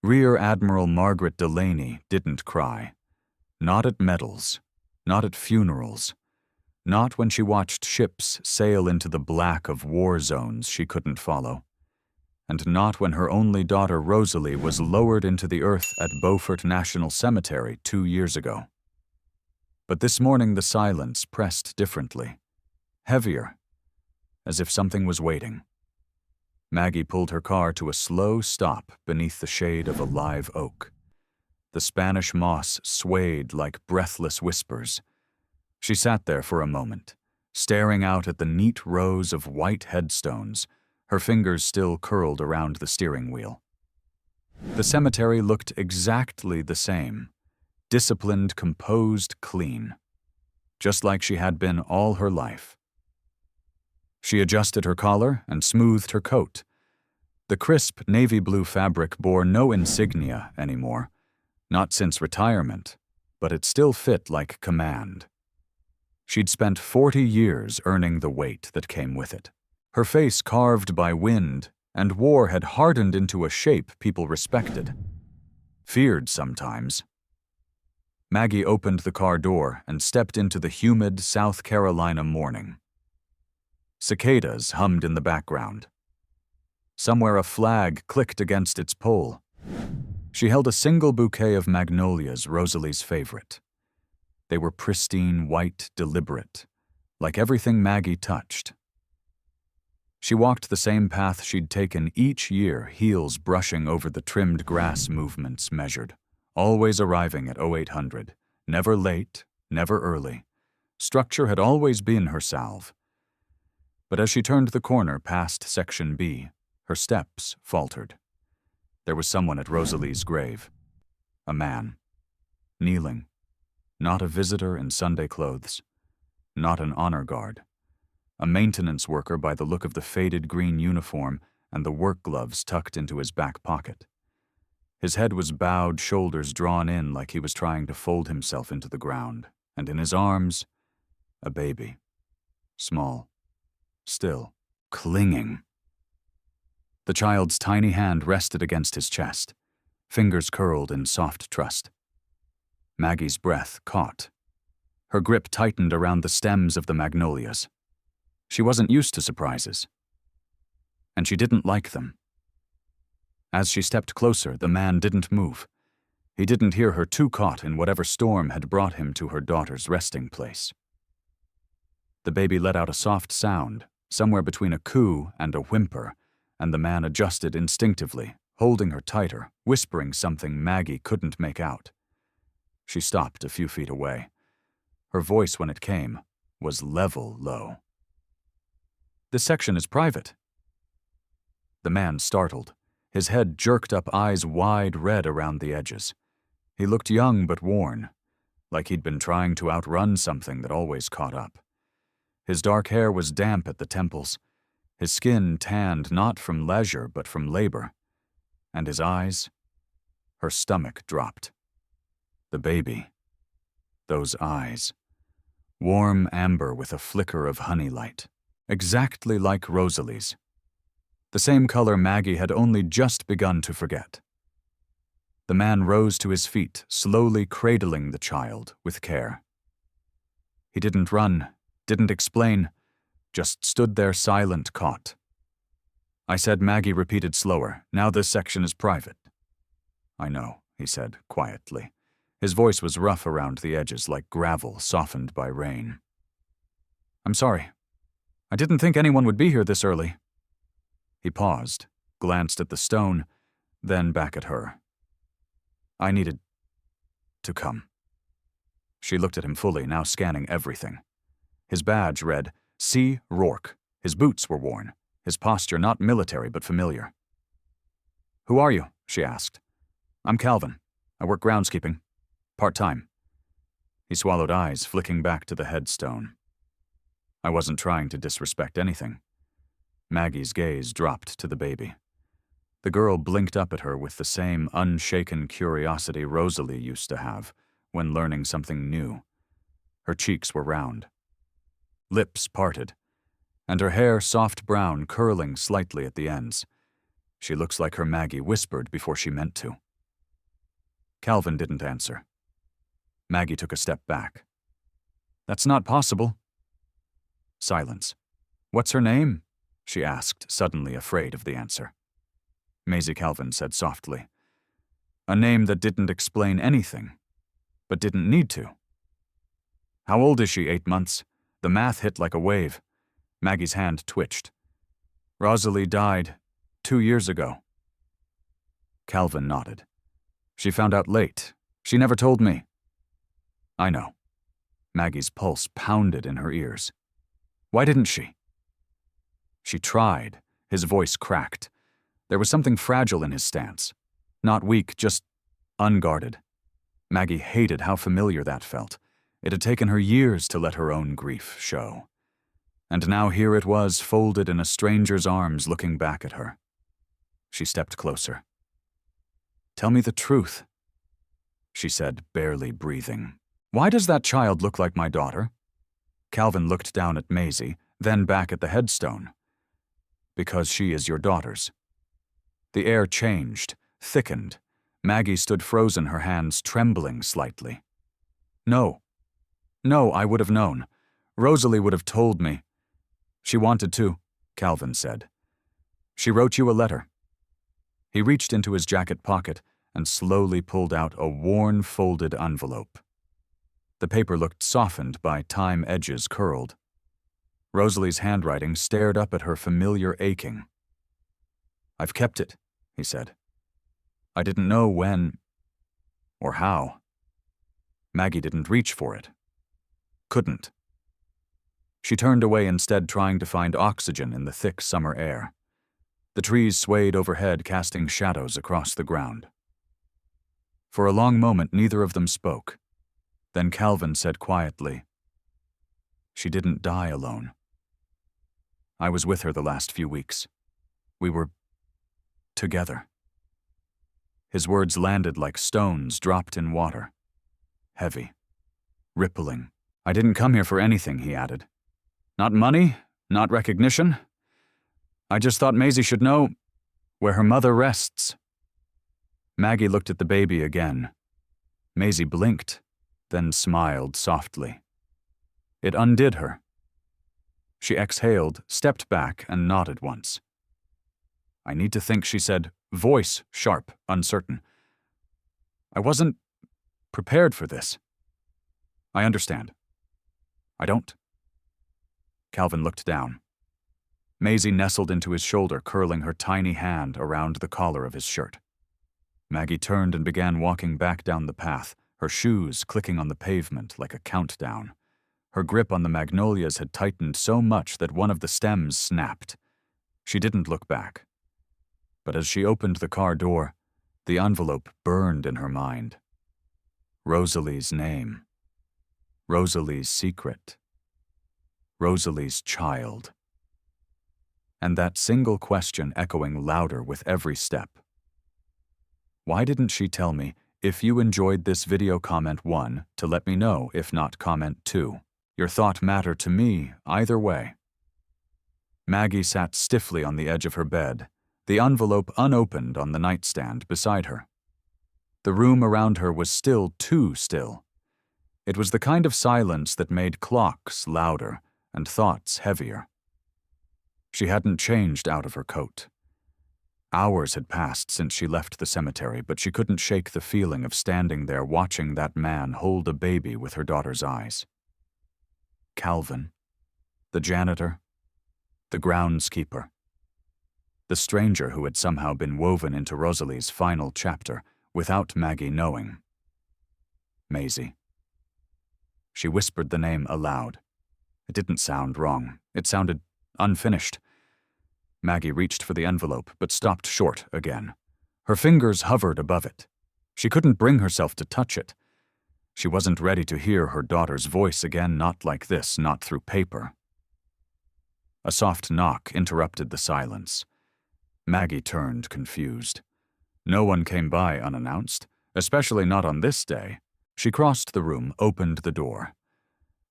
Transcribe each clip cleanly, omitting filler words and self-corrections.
Rear Admiral Margaret Delaney didn't cry. Not at medals, not at funerals, not when she watched ships sail into the black of war zones she couldn't follow, and not when her only daughter Rosalie was lowered into the earth at Beaufort National Cemetery 2 years ago. But this morning the silence pressed differently, heavier, as if something was waiting. Maggie pulled her car to a slow stop beneath the shade of a live oak. The Spanish moss swayed like breathless whispers. She sat there for a moment, staring out at the neat rows of white headstones, her fingers still curled around the steering wheel. The cemetery looked exactly the same, disciplined, composed, clean, just like she had been all her life. She adjusted her collar and smoothed her coat. The crisp navy blue fabric bore no insignia anymore, not since retirement, but it still fit like command. She'd spent 40 years earning the weight that came with it. Her face carved by wind, and war had hardened into a shape people respected. Feared sometimes. Maggie opened the car door and stepped into the humid South Carolina morning. Cicadas hummed in the background. Somewhere a flag clicked against its pole. She held a single bouquet of magnolias, Rosalie's favorite. They were pristine, white, deliberate, like everything Maggie touched. She walked the same path she'd taken each year, heels brushing over the trimmed grass movements measured, always arriving at 0800, never late, never early. Structure had always been her salve. But as she turned the corner past Section B, her steps faltered. There was someone at Rosalie's grave. A man. Kneeling. Not a visitor in Sunday clothes. Not an honor guard. A maintenance worker by the look of the faded green uniform and the work gloves tucked into his back pocket. His head was bowed, shoulders drawn in like he was trying to fold himself into the ground, and in his arms, a baby. Small. Still. Clinging. The child's tiny hand rested against his chest, fingers curled in soft trust. Maggie's breath caught. Her grip tightened around the stems of the magnolias. She wasn't used to surprises. And she didn't like them. As she stepped closer, the man didn't move. He didn't hear her, too caught in whatever storm had brought him to her daughter's resting place. The baby let out a soft sound, somewhere between a coo and a whimper, and the man adjusted instinctively, holding her tighter, whispering something Maggie couldn't make out. She stopped a few feet away. Her voice, when it came, was level low. "This section is private." The man startled, his head jerked up, eyes wide red around the edges. He looked young but worn, like he'd been trying to outrun something that always caught up. His dark hair was damp at the temples, his skin tanned not from leisure but from labor, and his eyes, her stomach dropped. The baby, those eyes, warm amber with a flicker of honey light, exactly like Rosalie's, the same color Maggie had only just begun to forget. The man rose to his feet, slowly cradling the child with care. He didn't run, didn't explain, just stood there silent, caught. "I said," Maggie repeated slower, "now this section is private." "I know," he said quietly. His voice was rough around the edges like gravel softened by rain. "I'm sorry. I didn't think anyone would be here this early." He paused, glanced at the stone, then back at her. "I needed to come." She looked at him fully, now scanning everything. His badge read, C. Rourke. His boots were worn, his posture not military but familiar. "Who are you?" she asked. "I'm Calvin. I work groundskeeping. Part-time." He swallowed, eyes flicking back to the headstone. "I wasn't trying to disrespect anything." Maggie's gaze dropped to the baby. The girl blinked up at her with the same unshaken curiosity Rosalie used to have when learning something new. Her cheeks were round, lips parted, and her hair soft brown, curling slightly at the ends. "She looks like her," Maggie whispered before she meant to. Calvin didn't answer. Maggie took a step back. That's not possible. Silence. What's her name? She asked, suddenly afraid of the answer. Maisie Calvin said softly. A name that didn't explain anything, but didn't need to. How old is she? 8 months. The math hit like a wave. Maggie's hand twitched. Rosalie died 2 years ago. Calvin nodded. She found out late. She never told me. I know. Maggie's pulse pounded in her ears. Why didn't she? She tried. His voice cracked. There was something fragile in his stance. Not weak, just unguarded. Maggie hated how familiar that felt. It had taken her years to let her own grief show. And now here it was, folded in a stranger's arms, looking back at her. She stepped closer. Tell me the truth, she said, barely breathing. Why does that child look like my daughter? Calvin looked down at Maisie, then back at the headstone. Because she is your daughter's. The air changed, thickened. Maggie stood frozen, her hands trembling slightly. No, I would have known. Rosalie would have told me. She wanted to, Calvin said. She wrote you a letter. He reached into his jacket pocket and slowly pulled out a worn, folded envelope. The paper looked softened by time edges curled. Rosalie's handwriting stared up at her, familiar aching. I've kept it, he said. I didn't know when or how. Maggie didn't reach for it. Couldn't. She turned away instead, trying to find oxygen in the thick summer air. The trees swayed overhead, casting shadows across the ground. For a long moment, neither of them spoke. Then Calvin said quietly, She didn't die alone. I was with her the last few weeks. We were together. His words landed like stones dropped in water. Heavy. Rippling. I didn't come here for anything, he added. Not money, not recognition. I just thought Maisie should know where her mother rests. Maggie looked at the baby again. Maisie blinked, then smiled softly. It undid her. She exhaled, stepped back, and nodded once. I need to think, she said, voice sharp, uncertain. I wasn't prepared for this. I understand. I don't. Calvin looked down. Maisie nestled into his shoulder, curling her tiny hand around the collar of his shirt. Maggie turned and began walking back down the path, her shoes clicking on the pavement like a countdown. Her grip on the magnolias had tightened so much that one of the stems snapped. She didn't look back. But as she opened the car door, the envelope burned in her mind. Rosalie's name. Rosalie's secret. Rosalie's child. And that single question echoing louder with every step. Why didn't she tell me, if you enjoyed this video, comment 1 to let me know, if not, comment 2. Your thought matter to me either way. Maggie sat stiffly on the edge of her bed, the envelope unopened on the nightstand beside her. The room around her was still too still. It was the kind of silence that made clocks louder and thoughts heavier. She hadn't changed out of her coat. Hours had passed since she left the cemetery, but she couldn't shake the feeling of standing there watching that man hold a baby with her daughter's eyes. Calvin, the janitor, the groundskeeper, the stranger who had somehow been woven into Rosalie's final chapter without Maggie knowing. Maisie. She whispered the name aloud. It didn't sound wrong. It sounded unfinished. Maggie reached for the envelope, but stopped short again. Her fingers hovered above it. She couldn't bring herself to touch it. She wasn't ready to hear her daughter's voice again, not like this, not through paper. A soft knock interrupted the silence. Maggie turned, confused. No one came by unannounced, especially not on this day. She crossed the room, opened the door.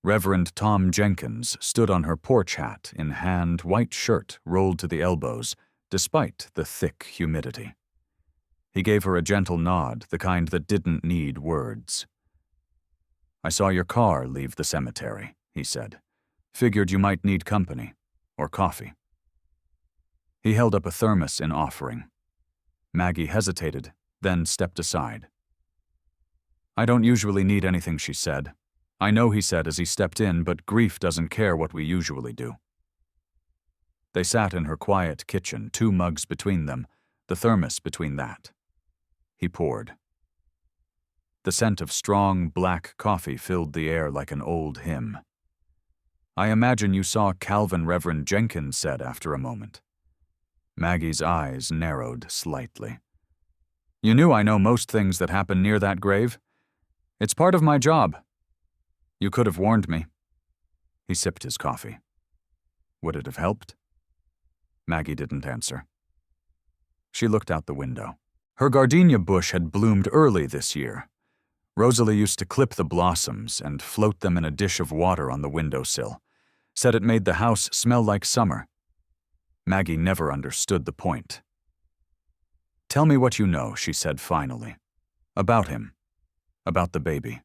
Reverend Tom Jenkins stood on her porch hat in hand, white shirt rolled to the elbows, despite the thick humidity. He gave her a gentle nod, the kind that didn't need words. "I saw your car leave the cemetery," he said. "Figured you might need company, or coffee." He held up a thermos in offering. Maggie hesitated, then stepped aside. "I don't usually need anything," she said. "I know," he said as he stepped in, "but grief doesn't care what we usually do." They sat in her quiet kitchen, 2 mugs between them, the thermos between that. He poured. The scent of strong, black coffee filled the air like an old hymn. "I imagine you saw Calvin," Reverend Jenkins said after a moment. Maggie's eyes narrowed slightly. "You knew I know most things that happen near that grave. It's part of my job. You could have warned me." He sipped his coffee. "Would it have helped?" Maggie didn't answer. She looked out the window. Her gardenia bush had bloomed early this year. Rosalie used to clip the blossoms and float them in a dish of water on the windowsill, said it made the house smell like summer. Maggie never understood the point. "Tell me what you know," she said finally. "About him. About the baby."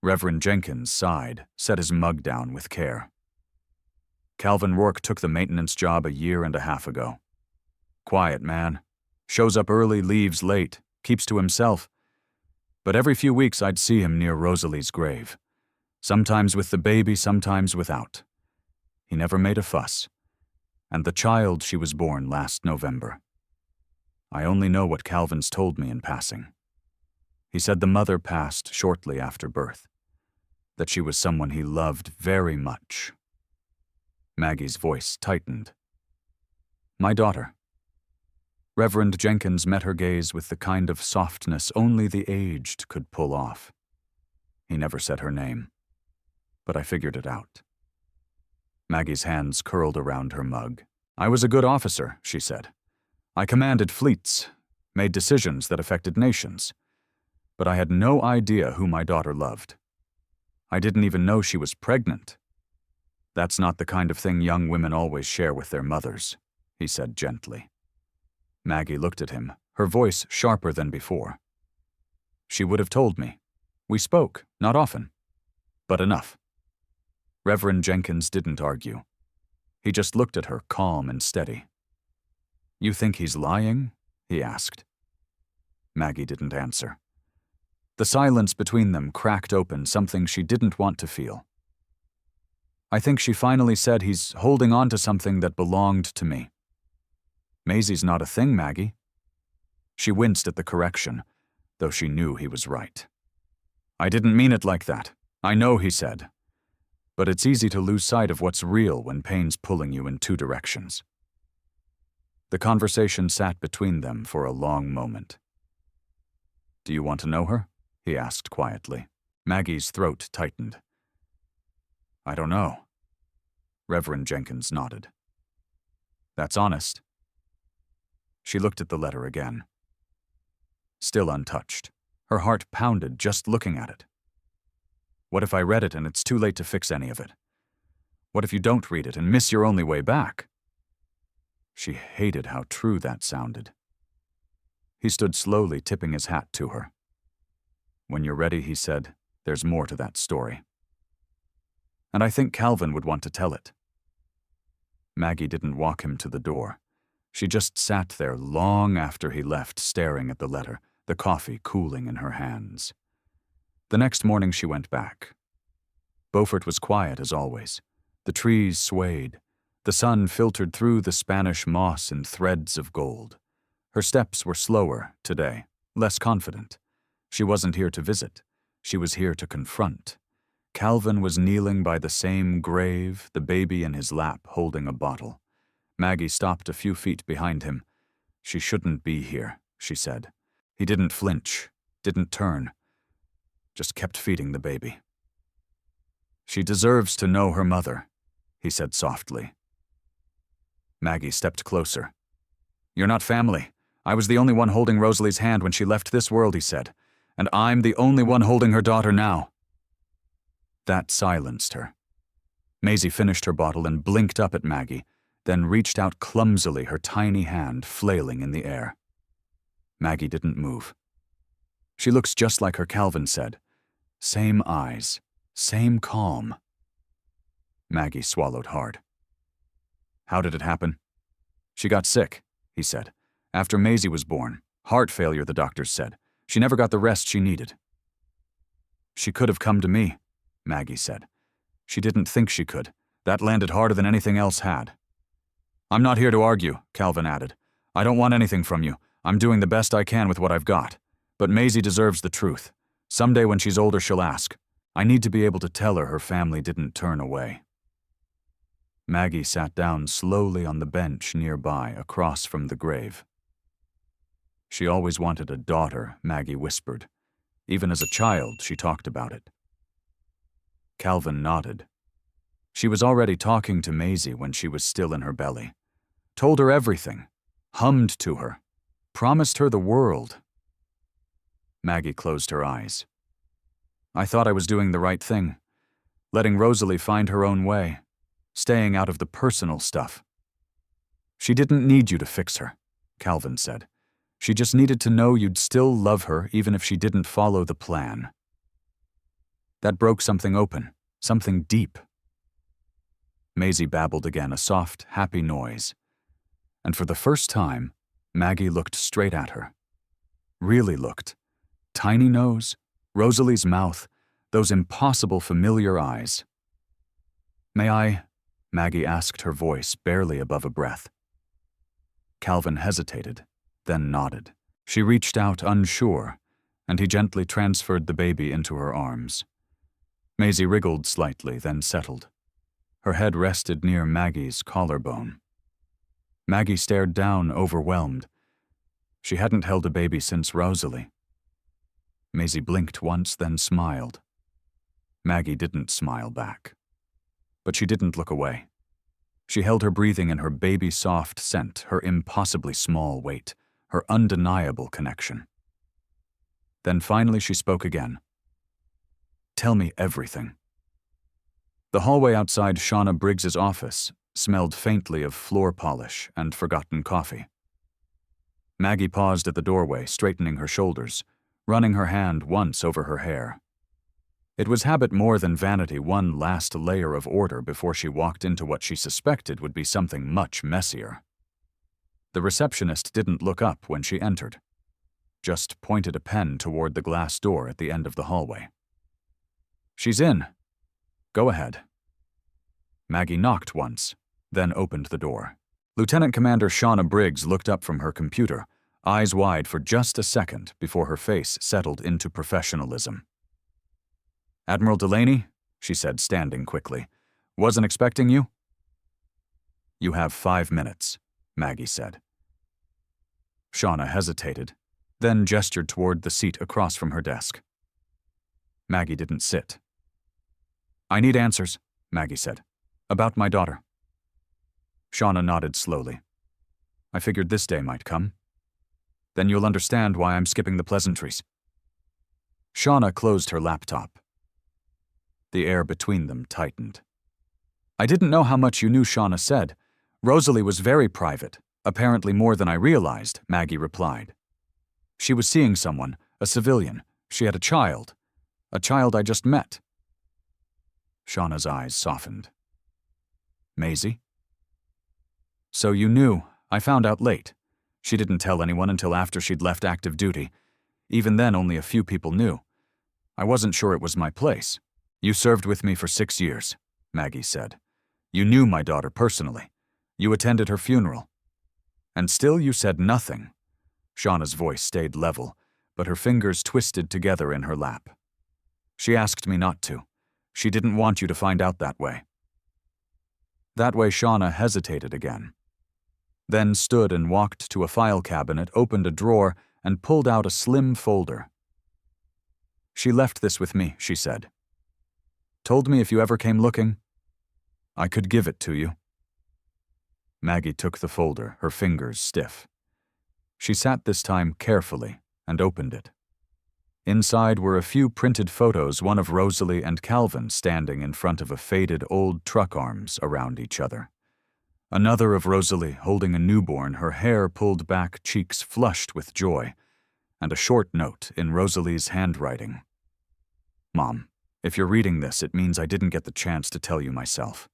Reverend Jenkins sighed, set his mug down with care. "Calvin Rourke took the maintenance job 1.5 years ago. Quiet man. Shows up early, leaves late, keeps to himself. But every few weeks I'd see him near Rosalie's grave. Sometimes with the baby, sometimes without. He never made a fuss. And the child, she was born last November. I only know what Calvin's told me in passing. He said the mother passed shortly after birth, that she was someone he loved very much." Maggie's voice tightened. "My daughter." Reverend Jenkins met her gaze with the kind of softness only the aged could pull off. He never said her name, but I figured it out. Maggie's hands curled around her mug. "I was a good officer," she said. "I commanded fleets, made decisions that affected nations. But I had no idea who my daughter loved. I didn't even know she was pregnant. That's not the kind of thing young women always share with their mothers," he said gently. Maggie looked at him, her voice sharper than before. "She would have told me. We spoke, not often. But enough." Reverend Jenkins didn't argue. He just looked at her, calm and steady. "You think he's lying?" he asked. Maggie didn't answer. The silence between them cracked open something she didn't want to feel. "I think she finally said he's holding on to something that belonged to me." "Maisie's not a thing, Maggie." She winced at the correction, though she knew he was right. "I didn't mean it like that. I know," he said. "But it's easy to lose sight of what's real when pain's pulling you in 2 directions." The conversation sat between them for a long moment. "Do you want to know her?" he asked quietly. Maggie's throat tightened. "I don't know." Reverend Jenkins nodded. "That's honest." She looked at the letter again. Still untouched. Her heart pounded just looking at it. What if I read it and it's too late to fix any of it? What if you don't read it and miss your only way back? She hated how true that sounded. He stood slowly, tipping his hat to her. "When you're ready," he said, "there's more to that story. And I think Calvin would want to tell it." Maggie didn't walk him to the door. She just sat there long after he left, staring at the letter, the coffee cooling in her hands. The next morning she went back. Beaufort was quiet as always. The trees swayed. The sun filtered through the Spanish moss in threads of gold. Her steps were slower today, less confident. She wasn't here to visit. She was here to confront. Calvin was kneeling by the same grave, the baby in his lap holding a bottle. Maggie stopped a few feet behind him. "She shouldn't be here," she said. He didn't flinch, didn't turn, just kept feeding the baby. "She deserves to know her mother," he said softly. Maggie stepped closer. "You're not family. I was the only one holding Rosalie's hand when she left this world," he said. "And I'm the only one holding her daughter now." That silenced her. Maisie finished her bottle and blinked up at Maggie, then reached out clumsily, her tiny hand flailing in the air. Maggie didn't move. She looks just like her, Calvin said. Same eyes, same calm. Maggie swallowed hard. How did it happen? She got sick, he said. After Maisie was born. Heart failure, the doctors said. She never got the rest she needed. She could have come to me, Maggie said. She didn't think she could. That landed harder than anything else had. I'm not here to argue, Calvin added. I don't want anything from you. I'm doing the best I can with what I've got. But Maisie deserves the truth. Someday when she's older, she'll ask. I need to be able to tell her family didn't turn away. Maggie sat down slowly on the bench nearby, across from the grave. She always wanted a daughter, Maggie whispered. Even as a child, she talked about it. Calvin nodded. She was already talking to Maisie when she was still in her belly. Told her everything. Hummed to her. Promised her the world. Maggie closed her eyes. I thought I was doing the right thing. Letting Rosalie find her own way. Staying out of the personal stuff. She didn't need you to fix her, Calvin said. She just needed to know you'd still love her even if she didn't follow the plan. That broke something open, something deep. Maisie babbled again, a soft, happy noise. And for the first time, Maggie looked straight at her. Really looked. Tiny nose, Rosalie's mouth, those impossible familiar eyes. May I? Maggie asked, her voice barely above a breath. Calvin hesitated, then nodded. She reached out, unsure, and he gently transferred the baby into her arms. Maisie wriggled slightly, then settled. Her head rested near Maggie's collarbone. Maggie stared down, overwhelmed. She hadn't held a baby since Rosalie. Maisie blinked once, then smiled. Maggie didn't smile back. But she didn't look away. She held her breathing in her baby-soft scent, her impossibly small weight, her undeniable connection. Then finally she spoke again. Tell me everything. The hallway outside Shauna Briggs's office smelled faintly of floor polish and forgotten coffee. Maggie paused at the doorway, straightening her shoulders, running her hand once over her hair. It was habit more than vanity, one last layer of order before she walked into what she suspected would be something much messier. The receptionist didn't look up when she entered, just pointed a pen toward the glass door at the end of the hallway. She's in. Go ahead. Maggie knocked once, then opened the door. Lieutenant Commander Shauna Briggs looked up from her computer, eyes wide for just a second before her face settled into professionalism. Admiral Delaney, she said, standing quickly. Wasn't expecting you? You have 5 minutes, Maggie said. Shauna hesitated, then gestured toward the seat across from her desk. Maggie didn't sit. I need answers, Maggie said. About my daughter. Shauna nodded slowly. I figured this day might come. Then you'll understand why I'm skipping the pleasantries. Shauna closed her laptop. The air between them tightened. I didn't know how much you knew, Shauna said. Rosalie was very private, apparently more than I realized, Maggie replied. She was seeing someone, a civilian. She had a child I just met. Shauna's eyes softened. Maisie? So you knew. I found out late. She didn't tell anyone until after she'd left active duty. Even then, only a few people knew. I wasn't sure it was my place. You served with me for 6 years, Maggie said. You knew my daughter personally. You attended her funeral. And still you said nothing. Shauna's voice stayed level, but her fingers twisted together in her lap. She asked me not to. She didn't want you to find out that way. That way, Shauna hesitated again. Then stood and walked to a file cabinet, opened a drawer, and pulled out a slim folder. She left this with me, she said. Told me if you ever came looking, I could give it to you. Maggie took the folder, her fingers stiff. She sat this time carefully and opened it. Inside were a few printed photos, one of Rosalie and Calvin standing in front of a faded old truck, arms around each other. Another of Rosalie holding a newborn, her hair pulled back, cheeks flushed with joy, and a short note in Rosalie's handwriting. Mom, if you're reading this, it means I didn't get the chance to tell you myself.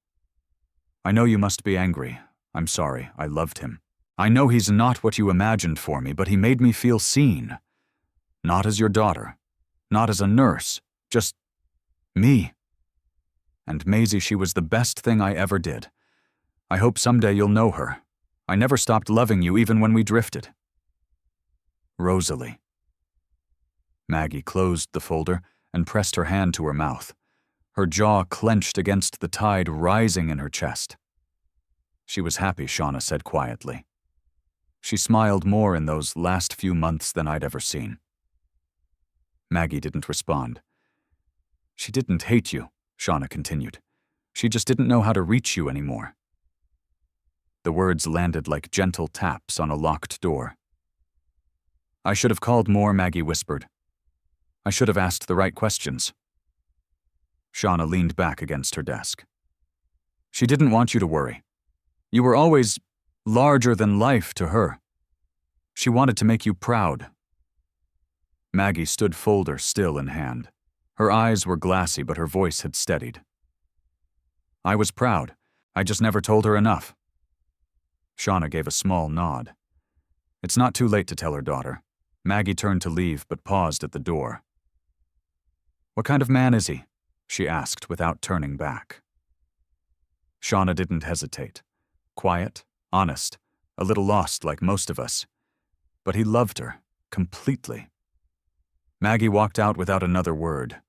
I know you must be angry. I'm sorry, I loved him. I know he's not what you imagined for me, but he made me feel seen. Not as your daughter, not as a nurse, just me. And Maisie, she was the best thing I ever did. I hope someday you'll know her. I never stopped loving you even when we drifted. Rosalie. Maggie closed the folder and pressed her hand to her mouth, her jaw clenched against the tide rising in her chest. She was happy, Shauna said quietly. She smiled more in those last few months than I'd ever seen. Maggie didn't respond. She didn't hate you, Shauna continued. She just didn't know how to reach you anymore. The words landed like gentle taps on a locked door. I should have called more, Maggie whispered. I should have asked the right questions. Shauna leaned back against her desk. She didn't want you to worry. You were always larger than life to her. She wanted to make you proud. Maggie stood folder still in hand. Her eyes were glassy, but her voice had steadied. I was proud. I just never told her enough. Shauna gave a small nod. It's not too late to tell her daughter. Maggie turned to leave, but paused at the door. What kind of man is he? She asked without turning back. Shauna didn't hesitate. Quiet, honest, a little lost like most of us. But he loved her, completely. Maggie walked out without another word.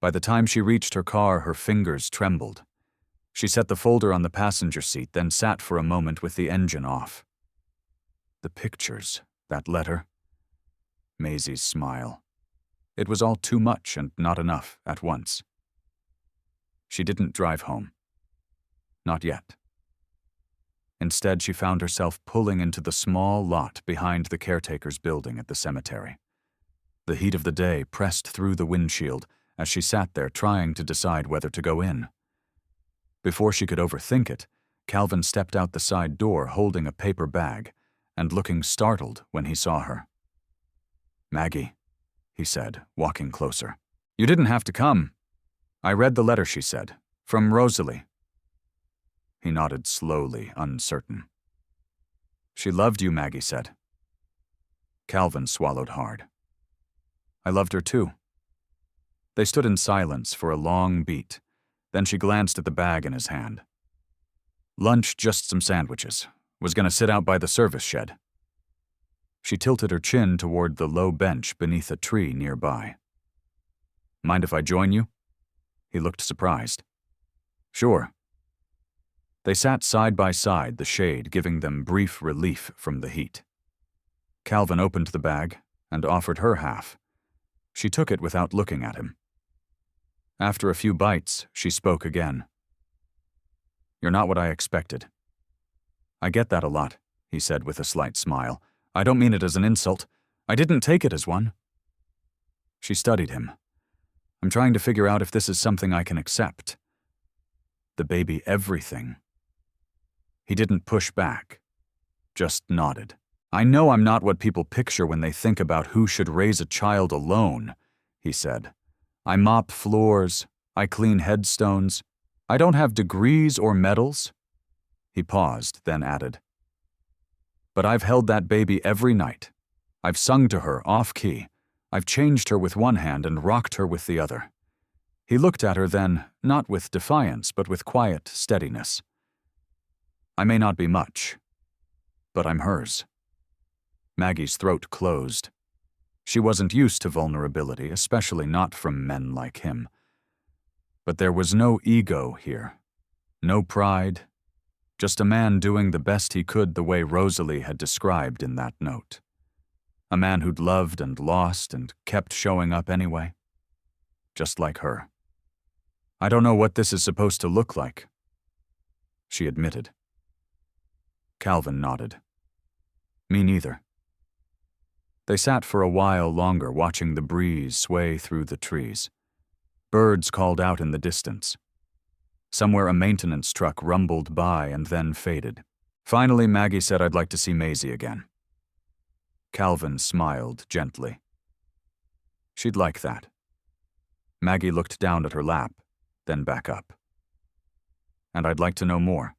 By the time she reached her car, her fingers trembled. She set the folder on the passenger seat, then sat for a moment with the engine off. The pictures, that letter. Maisie's smile. It was all too much and not enough at once. She didn't drive home. Not yet. Instead, she found herself pulling into the small lot behind the caretaker's building at the cemetery. The heat of the day pressed through the windshield as she sat there trying to decide whether to go in. Before she could overthink it, Calvin stepped out the side door holding a paper bag and looking startled when he saw her. Maggie, he said, walking closer. You didn't have to come. I read the letter, she said, from Rosalie. He nodded slowly, uncertain. She loved you, Maggie said. Calvin swallowed hard. I loved her too. They stood in silence for a long beat. Then she glanced at the bag in his hand. Lunch, just some sandwiches. Was going to sit out by the service shed. She tilted her chin toward the low bench beneath a tree nearby. Mind if I join you? He looked surprised. Sure. They sat side by side, the shade giving them brief relief from the heat. Calvin opened the bag and offered her half. She took it without looking at him. After a few bites, she spoke again. You're not what I expected. I get that a lot, he said with a slight smile. I don't mean it as an insult. I didn't take it as one. She studied him. I'm trying to figure out if this is something I can accept. The baby everything. He didn't push back, just nodded. I know I'm not what people picture when they think about who should raise a child alone, he said. I mop floors, I clean headstones. I don't have degrees or medals. He paused, then added. But I've held that baby every night. I've sung to her off-key. I've changed her with one hand and rocked her with the other. He looked at her then, not with defiance, but with quiet steadiness. I may not be much, but I'm hers. Maggie's throat closed. She wasn't used to vulnerability, especially not from men like him. But there was no ego here, no pride, just a man doing the best he could the way Rosalie had described in that note. A man who'd loved and lost and kept showing up anyway. Just like her. I don't know what this is supposed to look like, she admitted. Calvin nodded. Me neither. They sat for a while longer, watching the breeze sway through the trees. Birds called out in the distance. Somewhere a maintenance truck rumbled by and then faded. Finally, Maggie said, I'd like to see Maisie again. Calvin smiled gently. She'd like that. Maggie looked down at her lap, then back up. And I'd like to know more.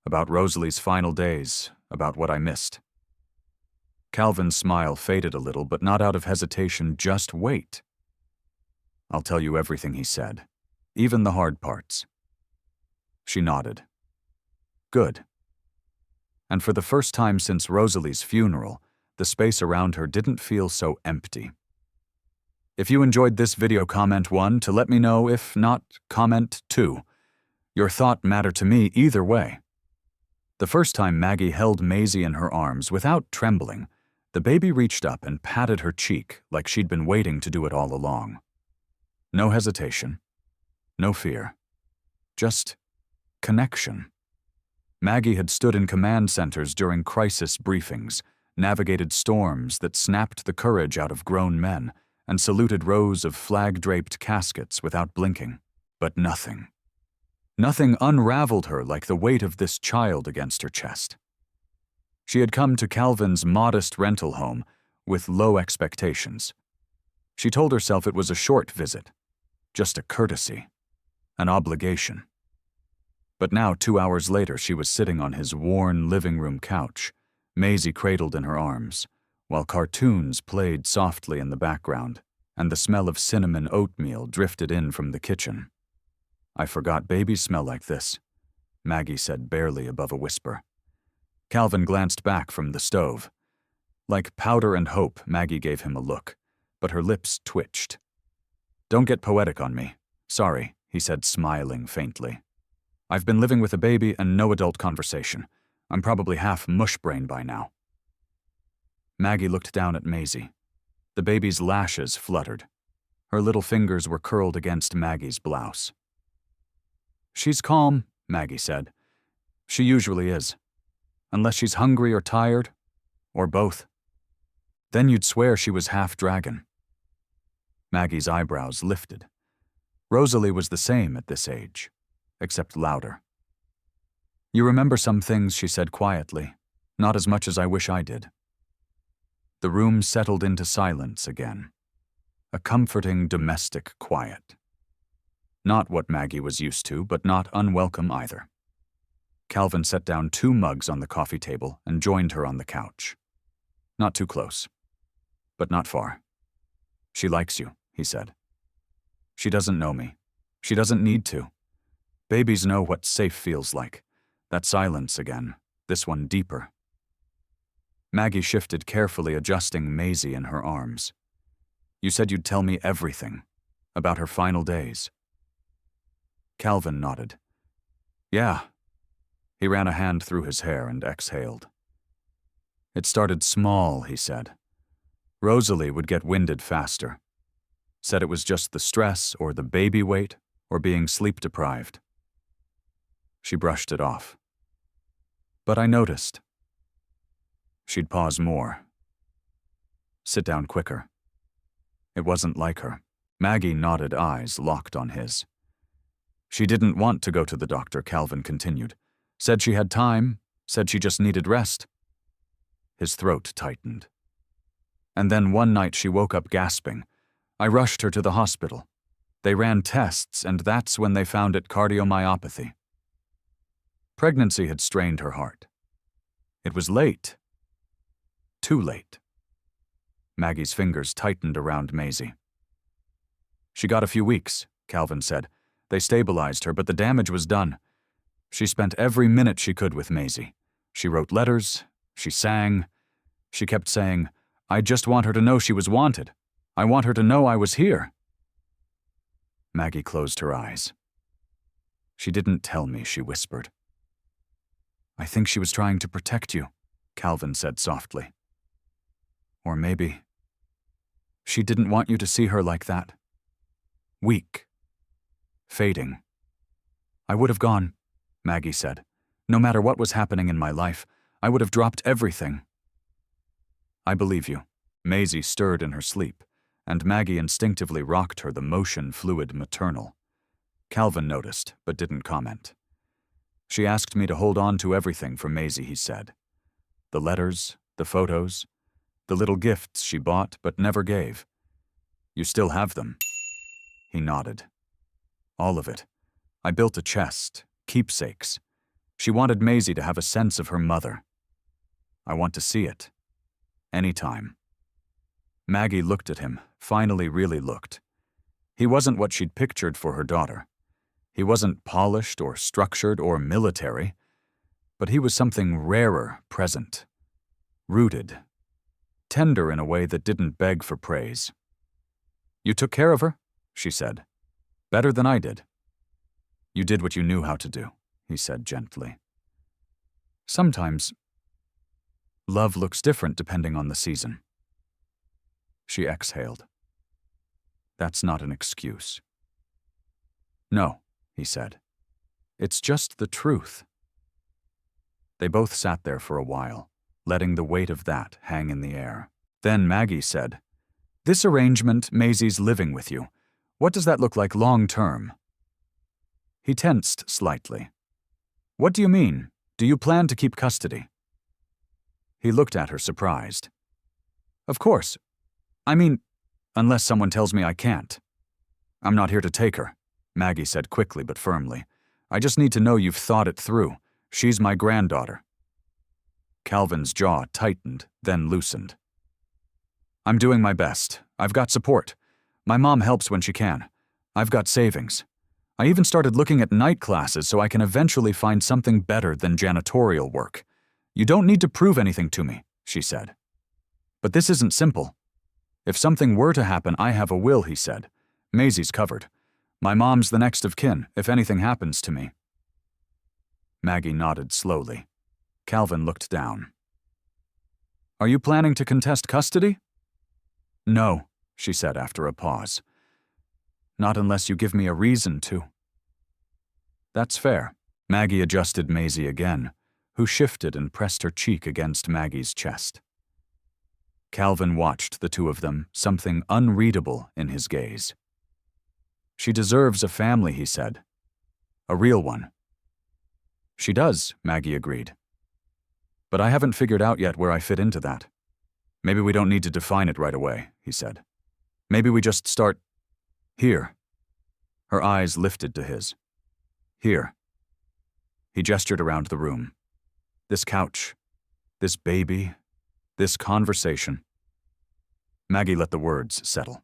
About Rosalie's final days, about what I missed. Calvin's smile faded a little, but not out of hesitation. Just wait. I'll tell you everything, he said, even the hard parts. She nodded. Good. And for the first time since Rosalie's funeral, the space around her didn't feel so empty. If you enjoyed this video, comment 1 to let me know. If not, comment 2. Your thought mattered to me either way. The first time Maggie held Maisie in her arms without trembling, the baby reached up and patted her cheek like she'd been waiting to do it all along. No hesitation, no fear, just connection. Maggie had stood in command centers during crisis briefings, navigated storms that snapped the courage out of grown men, and saluted rows of flag-draped caskets without blinking. But nothing. Nothing unraveled her like the weight of this child against her chest. She had come to Calvin's modest rental home with low expectations. She told herself it was a short visit, just a courtesy, an obligation. But now, 2 hours later, she was sitting on his worn living room couch, Maisie cradled in her arms, while cartoons played softly in the background and the smell of cinnamon oatmeal drifted in from the kitchen. I forgot babies smell like this, Maggie said barely above a whisper. Calvin glanced back from the stove. Like powder and hope, Maggie gave him a look, but her lips twitched. Don't get poetic on me. Sorry, he said, smiling faintly. I've been living with a baby and no adult conversation. I'm probably half mush-brain by now. Maggie looked down at Maisie. The baby's lashes fluttered. Her little fingers were curled against Maggie's blouse. She's calm, Maggie said. She usually is. Unless she's hungry or tired, or both. Then you'd swear she was half dragon. Maggie's eyebrows lifted. Rosalie was the same at this age, except louder. You remember some things, she said quietly, not as much as I wish I did. The room settled into silence again, a comforting domestic quiet. Not what Maggie was used to, but not unwelcome either. Calvin set down 2 mugs on the coffee table and joined her on the couch. Not too close, but not far. She likes you, he said. She doesn't know me. She doesn't need to. Babies know what safe feels like. That silence again, this one deeper. Maggie shifted carefully, adjusting Maisie in her arms. You said you'd tell me everything, about her final days. Calvin nodded. Yeah. He ran a hand through his hair and exhaled. It started small, he said. Rosalie would get winded faster. Said it was just the stress or the baby weight or being sleep-deprived. She brushed it off. But I noticed. She'd pause more. Sit down quicker. It wasn't like her. Maggie nodded, eyes locked on his. She didn't want to go to the doctor, Calvin continued. Said she had time, said she just needed rest. His throat tightened. And then one night she woke up gasping. I rushed her to the hospital. They ran tests, and that's when they found it cardiomyopathy. Pregnancy had strained her heart. It was late. Too late. Maggie's fingers tightened around Maisie. She got a few weeks, Calvin said. They stabilized her, but the damage was done. She spent every minute she could with Maisie. She wrote letters. She sang. She kept saying, I just want her to know she was wanted. I want her to know I was here. Maggie closed her eyes. She didn't tell me, she whispered. I think she was trying to protect you, Calvin said softly. Or maybe she didn't want you to see her like that. Weak. Fading. I would have gone, Maggie said. No matter what was happening in my life, I would have dropped everything. I believe you. Maisie stirred in her sleep, and Maggie instinctively rocked her, the motion fluid maternal. Calvin noticed, but didn't comment. She asked me to hold on to everything for Maisie, he said. The letters, the photos, The little gifts she bought but never gave. You still have them? He nodded. All of it. I built a chest, keepsakes. She wanted Maisie to have a sense of her mother. I want to see it. Anytime. Maggie looked at him, finally really looked. He wasn't what she'd pictured for her daughter. He wasn't polished or structured or military, but he was something rarer present. Rooted. Tender in a way that didn't beg for praise. You took care of her, she said. Better than I did. You did what you knew how to do, he said gently. Sometimes, love looks different depending on the season. She exhaled. That's not an excuse. No, he said. It's just the truth. They both sat there for a while, letting the weight of that hang in the air. Then Maggie said, This arrangement, Maisie's living with you. What does that look like long-term? He tensed slightly. What do you mean? Do you plan to keep custody? He looked at her surprised. Of course. I mean, unless someone tells me I can't. I'm not here to take her, Maggie said quickly but firmly. I just need to know you've thought it through. She's my granddaughter. Calvin's jaw tightened, then loosened. I'm doing my best. I've got support. My mom helps when she can. I've got savings. I even started looking at night classes so I can eventually find something better than janitorial work. You don't need to prove anything to me, she said. But this isn't simple. If something were to happen, I have a will, he said. Maisie's covered. My mom's the next of kin, if anything happens to me. Maggie nodded slowly. Calvin looked down. Are you planning to contest custody? No, she said after a pause. Not unless you give me a reason to. That's fair. Maggie adjusted Maisie again, who shifted and pressed her cheek against Maggie's chest. Calvin watched the two of them, something unreadable in his gaze. She deserves a family, he said. A real one. She does, Maggie agreed. But I haven't figured out yet where I fit into that. Maybe we don't need to define it right away, he said. Maybe we just start here. Her eyes lifted to his. Here. He gestured around the room. This couch, this baby, this conversation. Maggie let the words settle.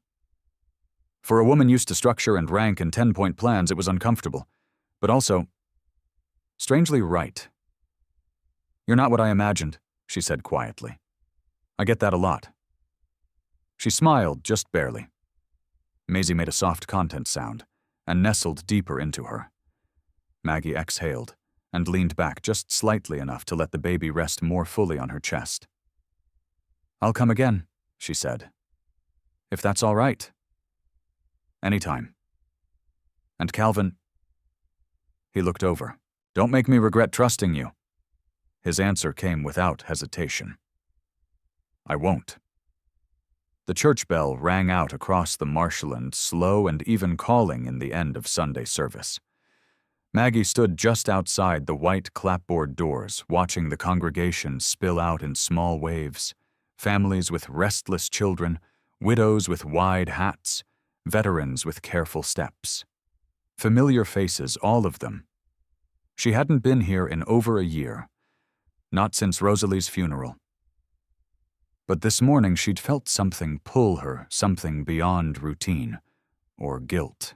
For a woman used to structure and rank and 10-point plans, it was uncomfortable, but also strangely right. You're not what I imagined, she said quietly. I get that a lot. She smiled, just barely. Maisie made a soft content sound and nestled deeper into her. Maggie exhaled and leaned back just slightly enough to let the baby rest more fully on her chest. I'll come again, she said. If that's all right. Anytime. And Calvin, he looked over. Don't make me regret trusting you. His answer came without hesitation. I won't. The church bell rang out across the marshland, slow and even calling in the end of Sunday service. Maggie stood just outside the white clapboard doors, watching the congregation spill out in small waves, families with restless children, widows with wide hats, veterans with careful steps. Familiar faces, all of them. She hadn't been here in over a year, not since Rosalie's funeral. But this morning she'd felt something pull her, something beyond routine, or guilt.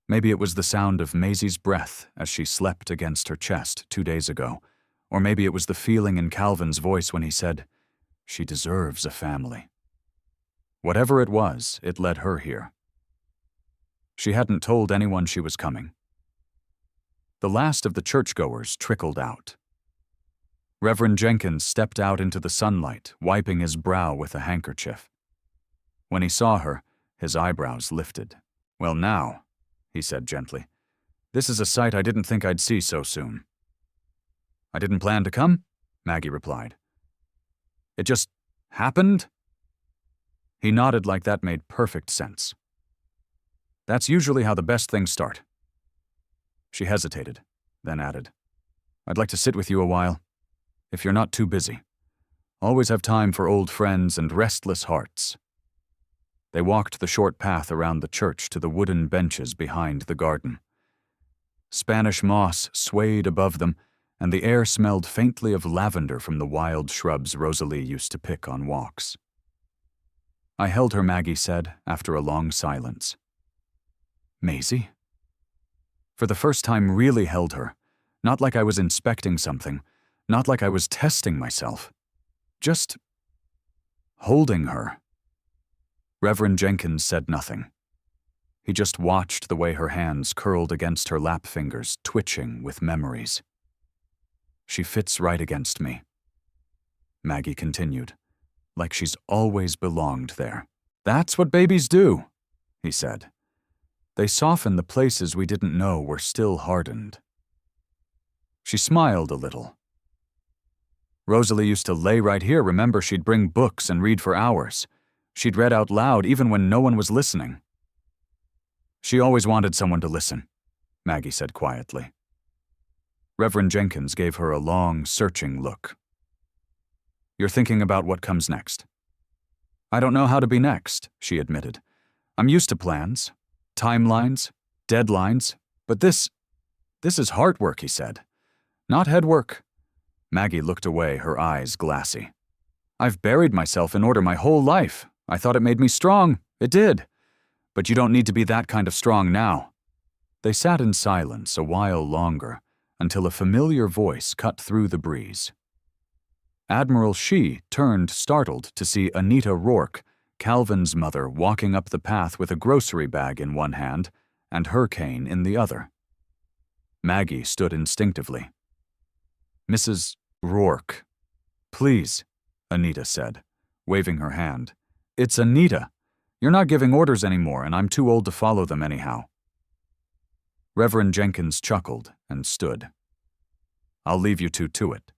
Maybe it was the sound of Maisie's breath as she slept against her chest 2 days ago, or maybe it was the feeling in Calvin's voice when he said, she deserves a family. Whatever it was, it led her here. She hadn't told anyone she was coming. The last of the churchgoers trickled out. Reverend Jenkins stepped out into the sunlight, wiping his brow with a handkerchief. When he saw her, his eyebrows lifted. Well now, he said gently, this is a sight I didn't think I'd see so soon. I didn't plan to come, Maggie replied. It just happened? He nodded like that made perfect sense. That's usually how the best things start. She hesitated, then added, I'd like to sit with you a while, if you're not too busy. Always have time for old friends and restless hearts. They walked the short path around the church to the wooden benches behind the garden. Spanish moss swayed above them, and the air smelled faintly of lavender from the wild shrubs Rosalie used to pick on walks. I held her, Maggie said, after a long silence. Maisie? For the first time, really held her, not like I was inspecting something, not like I was testing myself. Just holding her. Reverend Jenkins said nothing. He just watched the way her hands curled against her lap fingers, twitching with memories. She fits right against me. Maggie continued, like she's always belonged there. That's what babies do, he said. They soften the places we didn't know were still hardened. She smiled a little. Rosalie used to lay right here. Remember, she'd bring books and read for hours. She'd read out loud even when no one was listening. She always wanted someone to listen, Maggie said quietly. Reverend Jenkins gave her a long, searching look. You're thinking about what comes next. I don't know how to be next, she admitted. I'm used to plans, timelines, deadlines, but this is heart work, he said. Not head work. Maggie looked away, her eyes glassy. I've buried myself in order my whole life. I thought it made me strong. It did. But you don't need to be that kind of strong now. They sat in silence a while longer, until a familiar voice cut through the breeze. Admiral She turned startled to see Anita Rourke, Calvin's mother, walking up the path with a grocery bag in one hand and her cane in the other. Maggie stood instinctively. Mrs. Rourke, please, Anita said, waving her hand. It's Anita. You're not giving orders anymore, and I'm too old to follow them anyhow. Reverend Jenkins chuckled and stood. I'll leave you two to it.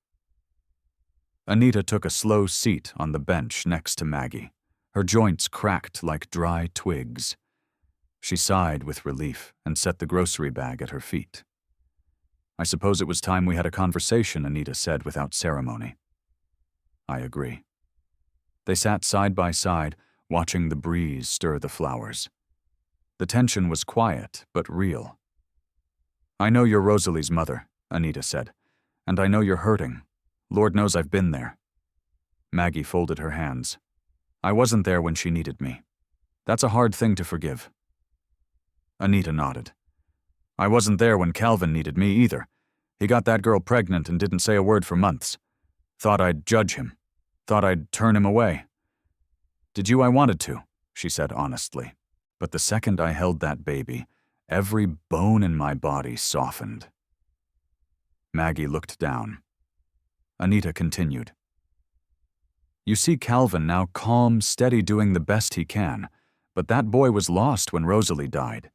Anita took a slow seat on the bench next to Maggie. Her joints cracked like dry twigs. She sighed with relief and set the grocery bag at her feet. I suppose it was time we had a conversation, Anita said without ceremony. I agree. They sat side by side, watching the breeze stir the flowers. The tension was quiet, but real. I know you're Rosalie's mother, Anita said, and I know you're hurting. Lord knows I've been there. Maggie folded her hands. I wasn't there when she needed me. That's a hard thing to forgive. Anita nodded. I wasn't there when Calvin needed me either. He got that girl pregnant and didn't say a word for months. Thought I'd judge him. Thought I'd turn him away. Did you? I wanted to, she said honestly. But the second I held that baby, every bone in my body softened. Maggie looked down. Anita continued. You see Calvin now calm, steady, doing the best he can, but that boy was lost when Rosalie died.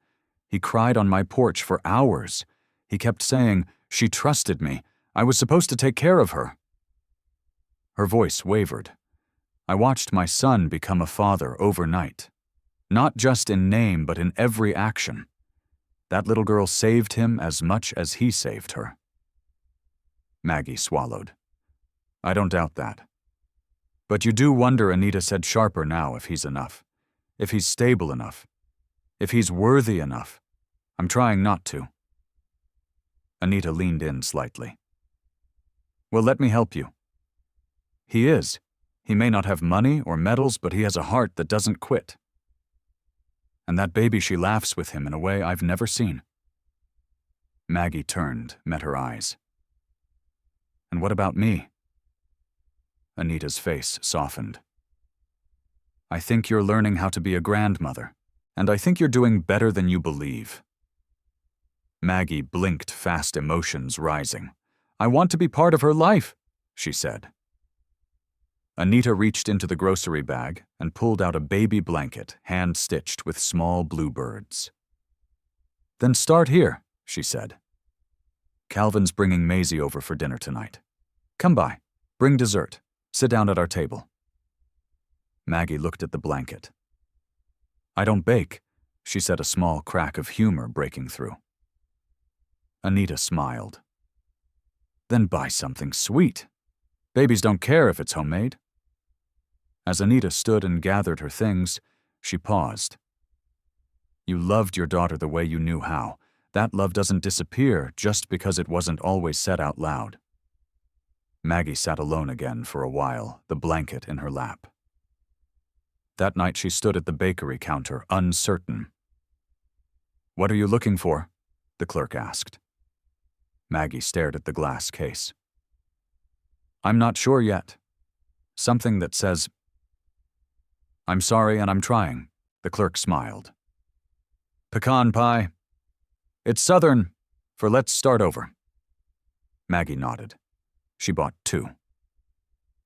He cried on my porch for hours. He kept saying, she trusted me. I was supposed to take care of her. Her voice wavered. I watched my son become a father overnight. Not just in name, but in every action. That little girl saved him as much as he saved her. Maggie swallowed. I don't doubt that. But you do wonder, Anita said sharper now, if he's enough. If he's stable enough. If he's worthy enough. I'm trying not to. Anita leaned in slightly. Well, let me help you. He is. He may not have money or medals, but he has a heart that doesn't quit. And that baby, she laughs with him in a way I've never seen. Maggie turned, met her eyes. And what about me? Anita's face softened. I think you're learning how to be a grandmother, and I think you're doing better than you believe. Maggie blinked, fast emotions rising. I want to be part of her life, she said. Anita reached into the grocery bag and pulled out a baby blanket, hand-stitched with small blue birds. Then start here, she said. Calvin's bringing Maisie over for dinner tonight. Come by, bring dessert, sit down at our table. Maggie looked at the blanket. I don't bake, she said, a small crack of humor breaking through. Anita smiled. Then buy something sweet. Babies don't care if it's homemade. As Anita stood and gathered her things, she paused. You loved your daughter the way you knew how. That love doesn't disappear just because it wasn't always said out loud. Maggie sat alone again for a while, the blanket in her lap. That night she stood at the bakery counter, uncertain. "What are you looking for?" the clerk asked. Maggie stared at the glass case. "I'm not sure yet. Something that says, 'I'm sorry and I'm trying,'" the clerk smiled. "Pecan pie. It's Southern for let's start over." Maggie nodded. She bought 2.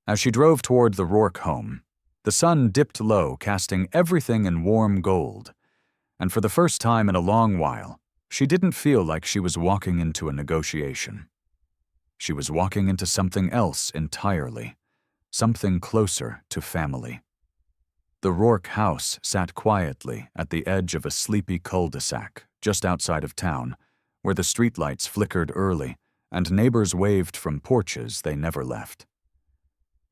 As she drove toward the Rourke home, the sun dipped low, casting everything in warm gold, and for the first time in a long while, she didn't feel like she was walking into a negotiation. She was walking into something else entirely, something closer to family. The Rourke house sat quietly at the edge of a sleepy cul-de-sac just outside of town, where the streetlights flickered early and neighbors waved from porches they never left.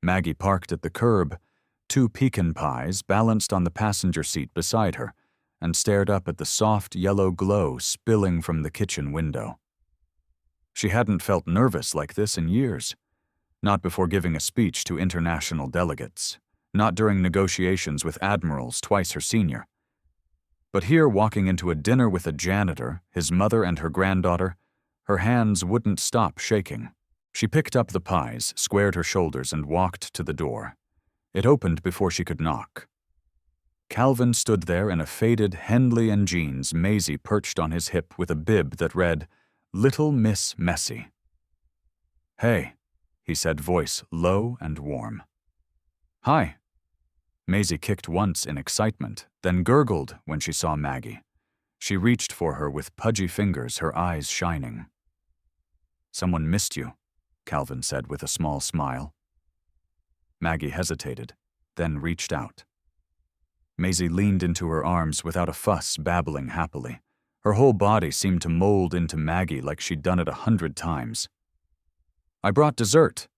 Maggie parked at the curb, 2 pecan pies balanced on the passenger seat beside her, and stared up at the soft yellow glow spilling from the kitchen window. She hadn't felt nervous like this in years, not before giving a speech to international delegates, not during negotiations with admirals twice her senior. But here, walking into a dinner with a janitor, his mother and her granddaughter, her hands wouldn't stop shaking. She picked up the pies, squared her shoulders, and walked to the door. It opened before she could knock. Calvin stood there in a faded Henley and jeans, Maisie perched on his hip with a bib that read, "Little Miss Messy." "Hey," he said, voice low and warm. "Hi." Maisie kicked once in excitement, then gurgled when she saw Maggie. She reached for her with pudgy fingers, her eyes shining. "Someone missed you," Calvin said with a small smile. Maggie hesitated, then reached out. Maisie leaned into her arms without a fuss, babbling happily. Her whole body seemed to mold into Maggie like she'd done it 100 times. "I brought dessert,"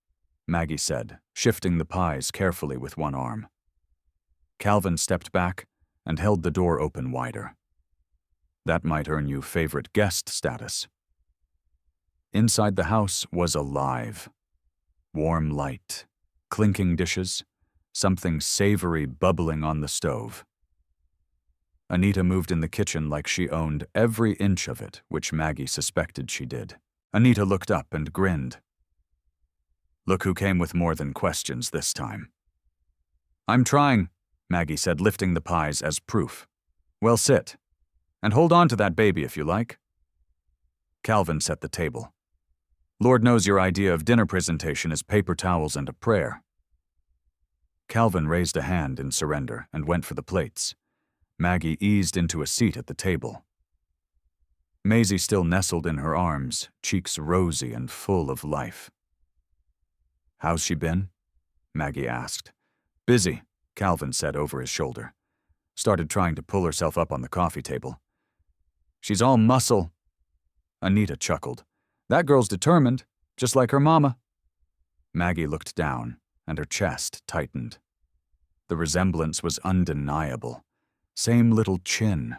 Maggie said, shifting the pies carefully with one arm. Calvin stepped back and held the door open wider. "That might earn you favorite guest status." Inside the house was alive. Warm light, clinking dishes, something savory bubbling on the stove. Anita moved in the kitchen like she owned every inch of it, which Maggie suspected she did. Anita looked up and grinned. "Look who came with more than questions this time." "I'm trying," Maggie said, lifting the pies as proof. "Well, sit. And hold on to that baby if you like." Calvin set the table. "Lord knows your idea of dinner presentation is paper towels and a prayer." Calvin raised a hand in surrender and went for the plates. Maggie eased into a seat at the table. Maisie still nestled in her arms, cheeks rosy and full of life. "How's she been?" Maggie asked. "Busy," Calvin said over his shoulder. Started trying to pull herself up on the coffee table. "She's all muscle." Anita chuckled. "That girl's determined, just like her mama." Maggie looked down, and her chest tightened. The resemblance was undeniable. Same little chin,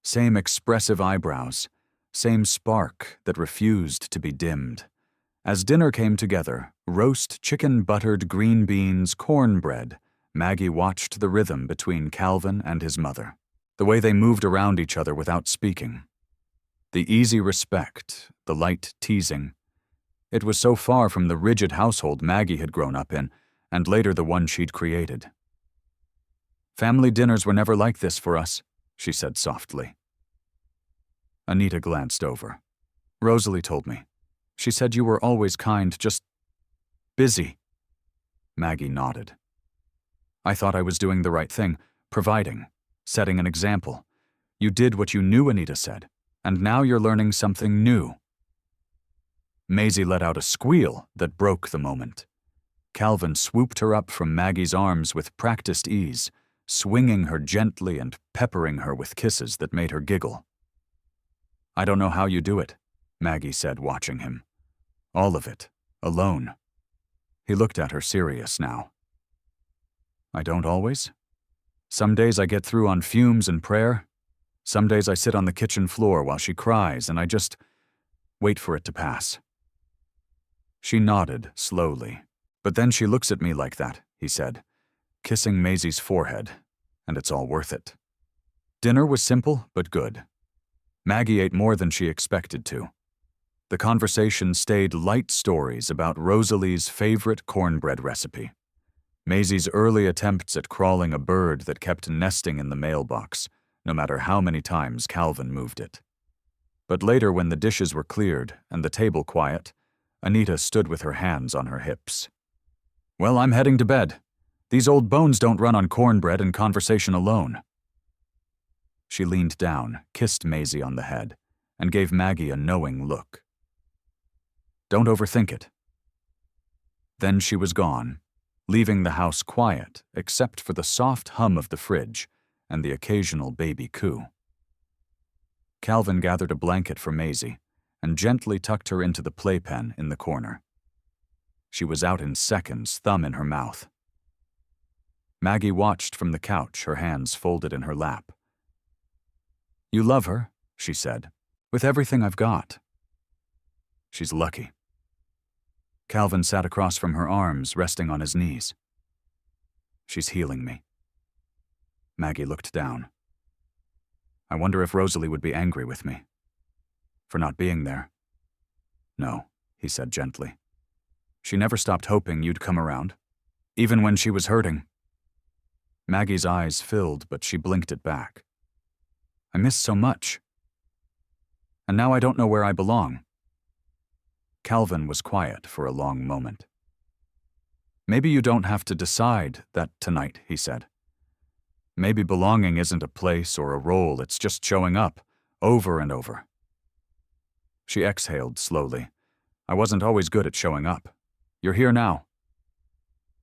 same expressive eyebrows, same spark that refused to be dimmed. As dinner came together, roast chicken, buttered green beans, cornbread, Maggie watched the rhythm between Calvin and his mother, the way they moved around each other without speaking. The easy respect, the light teasing. It was so far from the rigid household Maggie had grown up in, and later the one she'd created. "Family dinners were never like this for us," she said softly. Anita glanced over. "Rosalie told me. She said you were always kind, just busy." Maggie nodded. "I thought I was doing the right thing, providing, setting an example. You did what you knew," Anita said, "and now you're learning something new." Maisie let out a squeal that broke the moment. Calvin swooped her up from Maggie's arms with practiced ease, swinging her gently and peppering her with kisses that made her giggle. "I don't know how you do it," Maggie said, watching him. "All of it, alone." He looked at her serious now. I don't always. Some days I get through on fumes and prayer. Some days I sit on the kitchen floor while she cries and I just wait for it to pass. She nodded slowly. But then she looks at me like that, he said, kissing Maisie's forehead, and it's all worth it. Dinner was simple but good. Maggie ate more than she expected to. The conversation stayed light stories about Rosalie's favorite cornbread recipe, Maisie's early attempts at crawling a bird that kept nesting in the mailbox, no matter how many times Calvin moved it. But later, when the dishes were cleared and the table quiet, Anita stood with her hands on her hips. Well, I'm heading to bed. These old bones don't run on cornbread and conversation alone. She leaned down, kissed Maisie on the head, and gave Maggie a knowing look. Don't overthink it. Then she was gone, leaving the house quiet except for the soft hum of the fridge and the occasional baby coo. Calvin gathered a blanket for Maisie and gently tucked her into the playpen in the corner. She was out in seconds, thumb in her mouth. Maggie watched from the couch, her hands folded in her lap. You love her, she said, with everything I've got. She's lucky. Calvin sat across from her arms, resting on his knees. She's healing me. Maggie looked down. I wonder if Rosalie would be angry with me for not being there. No, he said gently. She never stopped hoping you'd come around, even when she was hurting. Maggie's eyes filled, but she blinked it back. I miss so much. And now I don't know where I belong. Calvin was quiet for a long moment. Maybe you don't have to decide that tonight, he said. Maybe belonging isn't a place or a role, it's just showing up, over and over. She exhaled slowly. I wasn't always good at showing up. You're here now.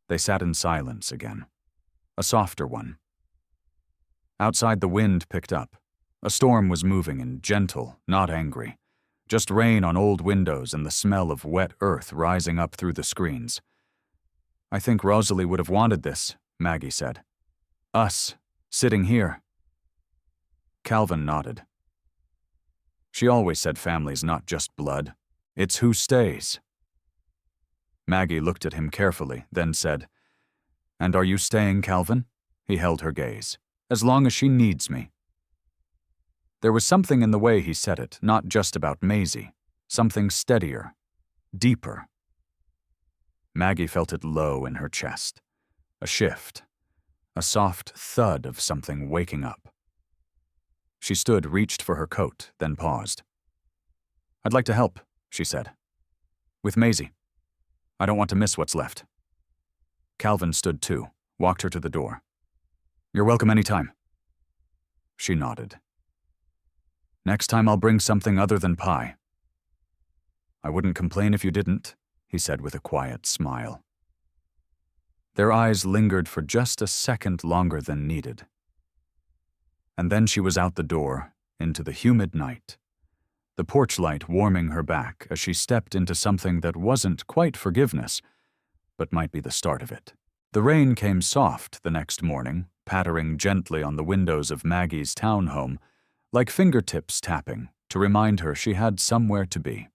They sat in silence again. A softer one. Outside, the wind picked up. A storm was moving and gentle, not angry. Just rain on old windows and the smell of wet earth rising up through the screens. I think Rosalie would have wanted this, Maggie said. Us, sitting here. Calvin nodded. She always said family's not just blood. It's who stays. Maggie looked at him carefully, then said, And are you staying, Calvin? He held her gaze. As long as she needs me. There was something in the way he said it, not just about Maisie. Something steadier, deeper. Maggie felt it low in her chest. A shift. A soft thud of something waking up. She stood, reached for her coat, then paused. I'd like to help, she said. With Maisie. I don't want to miss what's left. Calvin stood too, walked her to the door. You're welcome anytime. She nodded. Next time I'll bring something other than pie. I wouldn't complain if you didn't, he said with a quiet smile. Their eyes lingered for just a second longer than needed. And then she was out the door, into the humid night, the porch light warming her back as she stepped into something that wasn't quite forgiveness, but might be the start of it. The rain came soft the next morning, pattering gently on the windows of Maggie's townhome, like fingertips tapping to remind her she had somewhere to be.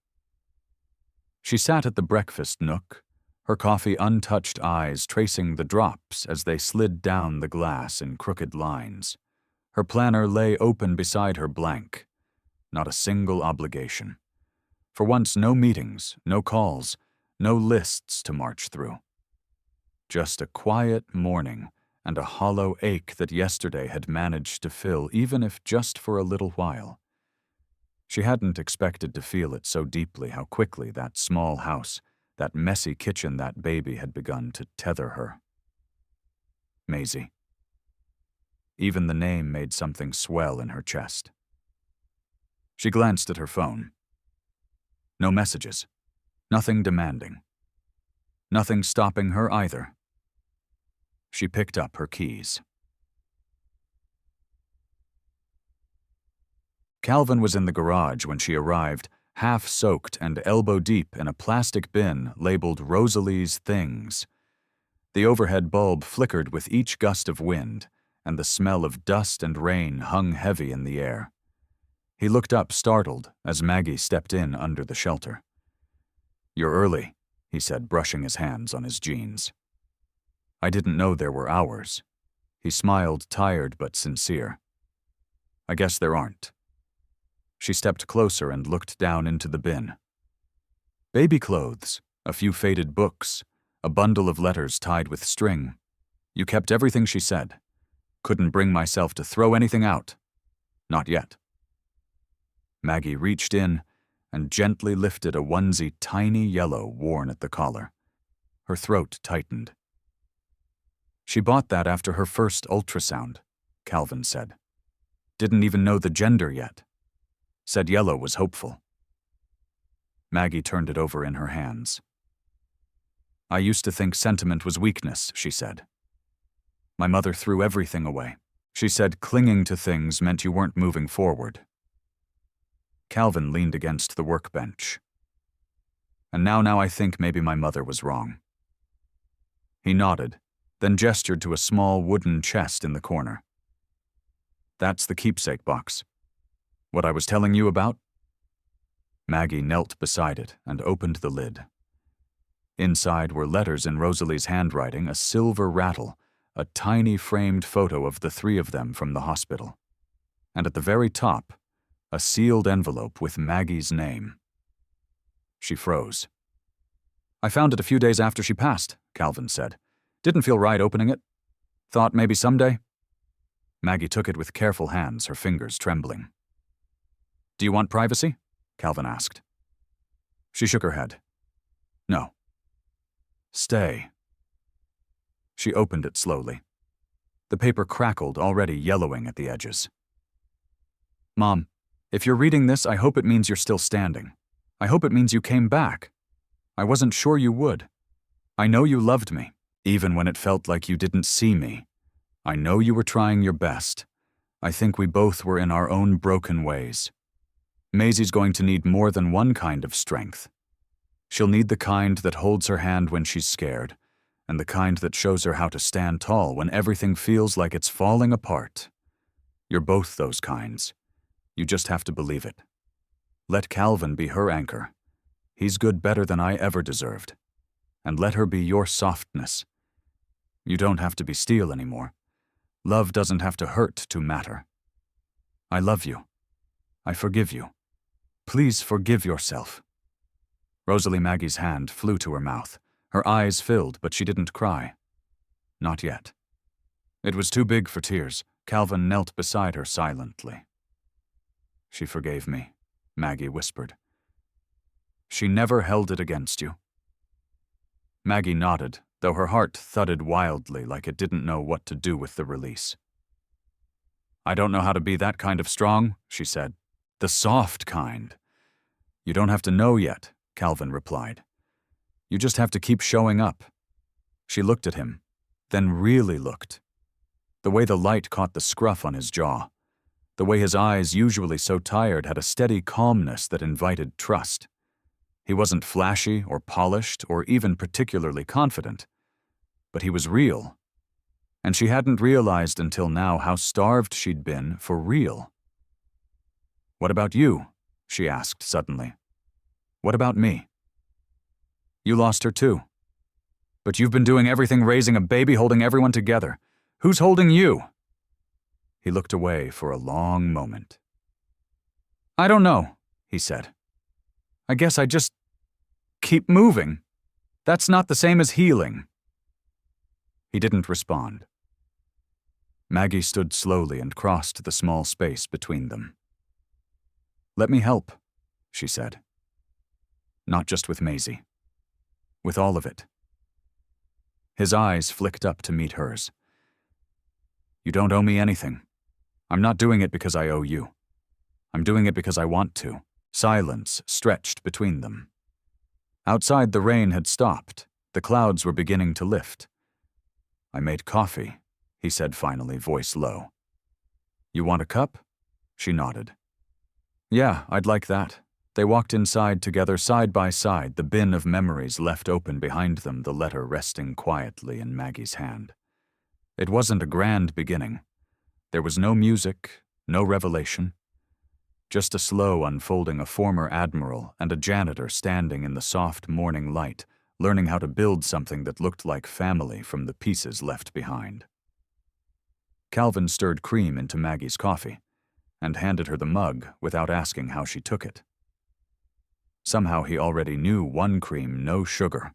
She sat at the breakfast nook, her coffee untouched eyes tracing the drops as they slid down the glass in crooked lines. Her planner lay open beside her blank. Not a single obligation. For once, no meetings, no calls, no lists to march through. Just a quiet morning and a hollow ache that yesterday had managed to fill, even if just for a little while. She hadn't expected to feel it so deeply, how quickly that small house, that messy kitchen, that baby had begun to tether her. Maisie. Even the name made something swell in her chest. She glanced at her phone. No messages. Nothing demanding. Nothing stopping her either. She picked up her keys. Calvin was in the garage when she arrived, half-soaked and elbow-deep in a plastic bin labeled Rosalie's Things. The overhead bulb flickered with each gust of wind, and the smell of dust and rain hung heavy in the air. He looked up, startled, as Maggie stepped in under the shelter. "You're early," he said, brushing his hands on his jeans. "I didn't know there were hours." He smiled, tired but sincere. "I guess there aren't." She stepped closer and looked down into the bin. Baby clothes, a few faded books, a bundle of letters tied with string. You kept everything she said. Couldn't bring myself to throw anything out. Not yet. Maggie reached in and gently lifted a onesie, tiny yellow, worn at the collar. Her throat tightened. "She bought that after her first ultrasound," Calvin said. "Didn't even know the gender yet. Said yellow was hopeful." Maggie turned it over in her hands. "I used to think sentiment was weakness," she said. "My mother threw everything away. She said clinging to things meant you weren't moving forward." Calvin leaned against the workbench. "And now I think maybe my mother was wrong." He nodded, then gestured to a small wooden chest in the corner. "That's the keepsake box. What I was telling you about?" Maggie knelt beside it and opened the lid. Inside were letters in Rosalie's handwriting, a silver rattle, a tiny framed photo of the three of them from the hospital. And at the very top, a sealed envelope with Maggie's name. She froze. "I found it a few days after she passed," Calvin said. "Didn't feel right opening it. Thought maybe someday." Maggie took it with careful hands, her fingers trembling. "Do you want privacy?" Calvin asked. She shook her head. "No." "Stay." She opened it slowly. The paper crackled, already yellowing at the edges. "Mom, if you're reading this, I hope it means you're still standing. I hope it means you came back. I wasn't sure you would. I know you loved me, even when it felt like you didn't see me. I know you were trying your best. I think we both were in our own broken ways. Maisie's going to need more than one kind of strength. She'll need the kind that holds her hand when she's scared, and the kind that shows her how to stand tall when everything feels like it's falling apart. You're both those kinds. You just have to believe it. Let Calvin be her anchor. He's good better than I ever deserved. And let her be your softness. You don't have to be steel anymore. Love doesn't have to hurt to matter. I love you. I forgive you. Please forgive yourself." Rosalie Maggie's hand flew to her mouth. Her eyes filled, but she didn't cry. Not yet. It was too big for tears. Calvin knelt beside her silently. "She forgave me," Maggie whispered. "She never held it against you." Maggie nodded, though her heart thudded wildly like it didn't know what to do with the release. "I don't know how to be that kind of strong," she said. "The soft kind." "You don't have to know yet," Calvin replied. "You just have to keep showing up." She looked at him, then really looked. The way the light caught the scruff on his jaw, the way his eyes, usually so tired, had a steady calmness that invited trust. He wasn't flashy or polished or even particularly confident, but he was real. And she hadn't realized until now how starved she'd been for real. "What about you?" she asked suddenly. "What about me?" "You lost her too. But you've been doing everything, raising a baby, holding everyone together. Who's holding you?" He looked away for a long moment. "I don't know," he said. "I guess I just keep moving. That's not the same as healing." He didn't respond. Maggie stood slowly and crossed the small space between them. "Let me help," she said. "Not just with Maisie. With all of it." His eyes flicked up to meet hers. "You don't owe me anything. I'm not doing it because I owe you. I'm doing it because I want to." Silence stretched between them. Outside, the rain had stopped. The clouds were beginning to lift. "I made coffee," he said finally, voice low. "You want a cup?" She nodded. "Yeah, I'd like that. They walked inside together side by side, the bin of memories left open behind them, the letter resting quietly in Maggie's hand. It wasn't a grand beginning. There was no music, no revelation. Just a slow unfolding, a former admiral and a janitor standing in the soft morning light, learning how to build something that looked like family from the pieces left behind. Calvin stirred cream into Maggie's coffee and handed her the mug without asking how she took it. Somehow he already knew one cream, no sugar.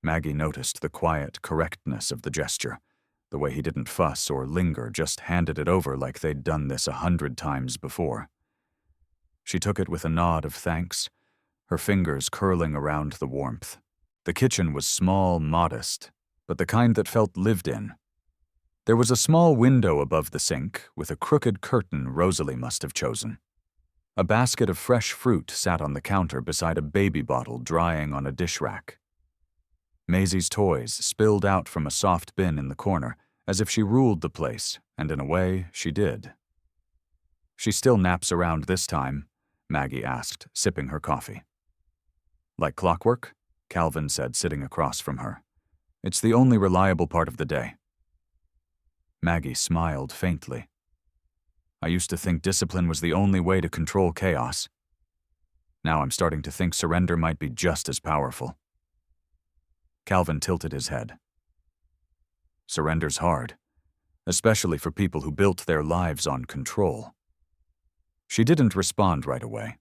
Maggie noticed the quiet correctness of the gesture, the way he didn't fuss or linger, just handed it over like they'd done this 100 times before. She took it with a nod of thanks, her fingers curling around the warmth. The kitchen was small, modest, but the kind that felt lived in. There was a small window above the sink, with a crooked curtain Rosalie must have chosen. A basket of fresh fruit sat on the counter beside a baby bottle drying on a dish rack. Maisie's toys spilled out from a soft bin in the corner, as if she ruled the place, and in a way, she did. "She still naps around this time?" Maggie asked, sipping her coffee. "Like clockwork?" Calvin said, sitting across from her. "It's the only reliable part of the day." Maggie smiled faintly. "I used to think discipline was the only way to control chaos. Now I'm starting to think surrender might be just as powerful." Calvin tilted his head. "Surrender's hard, especially for people who built their lives on control." She didn't respond right away.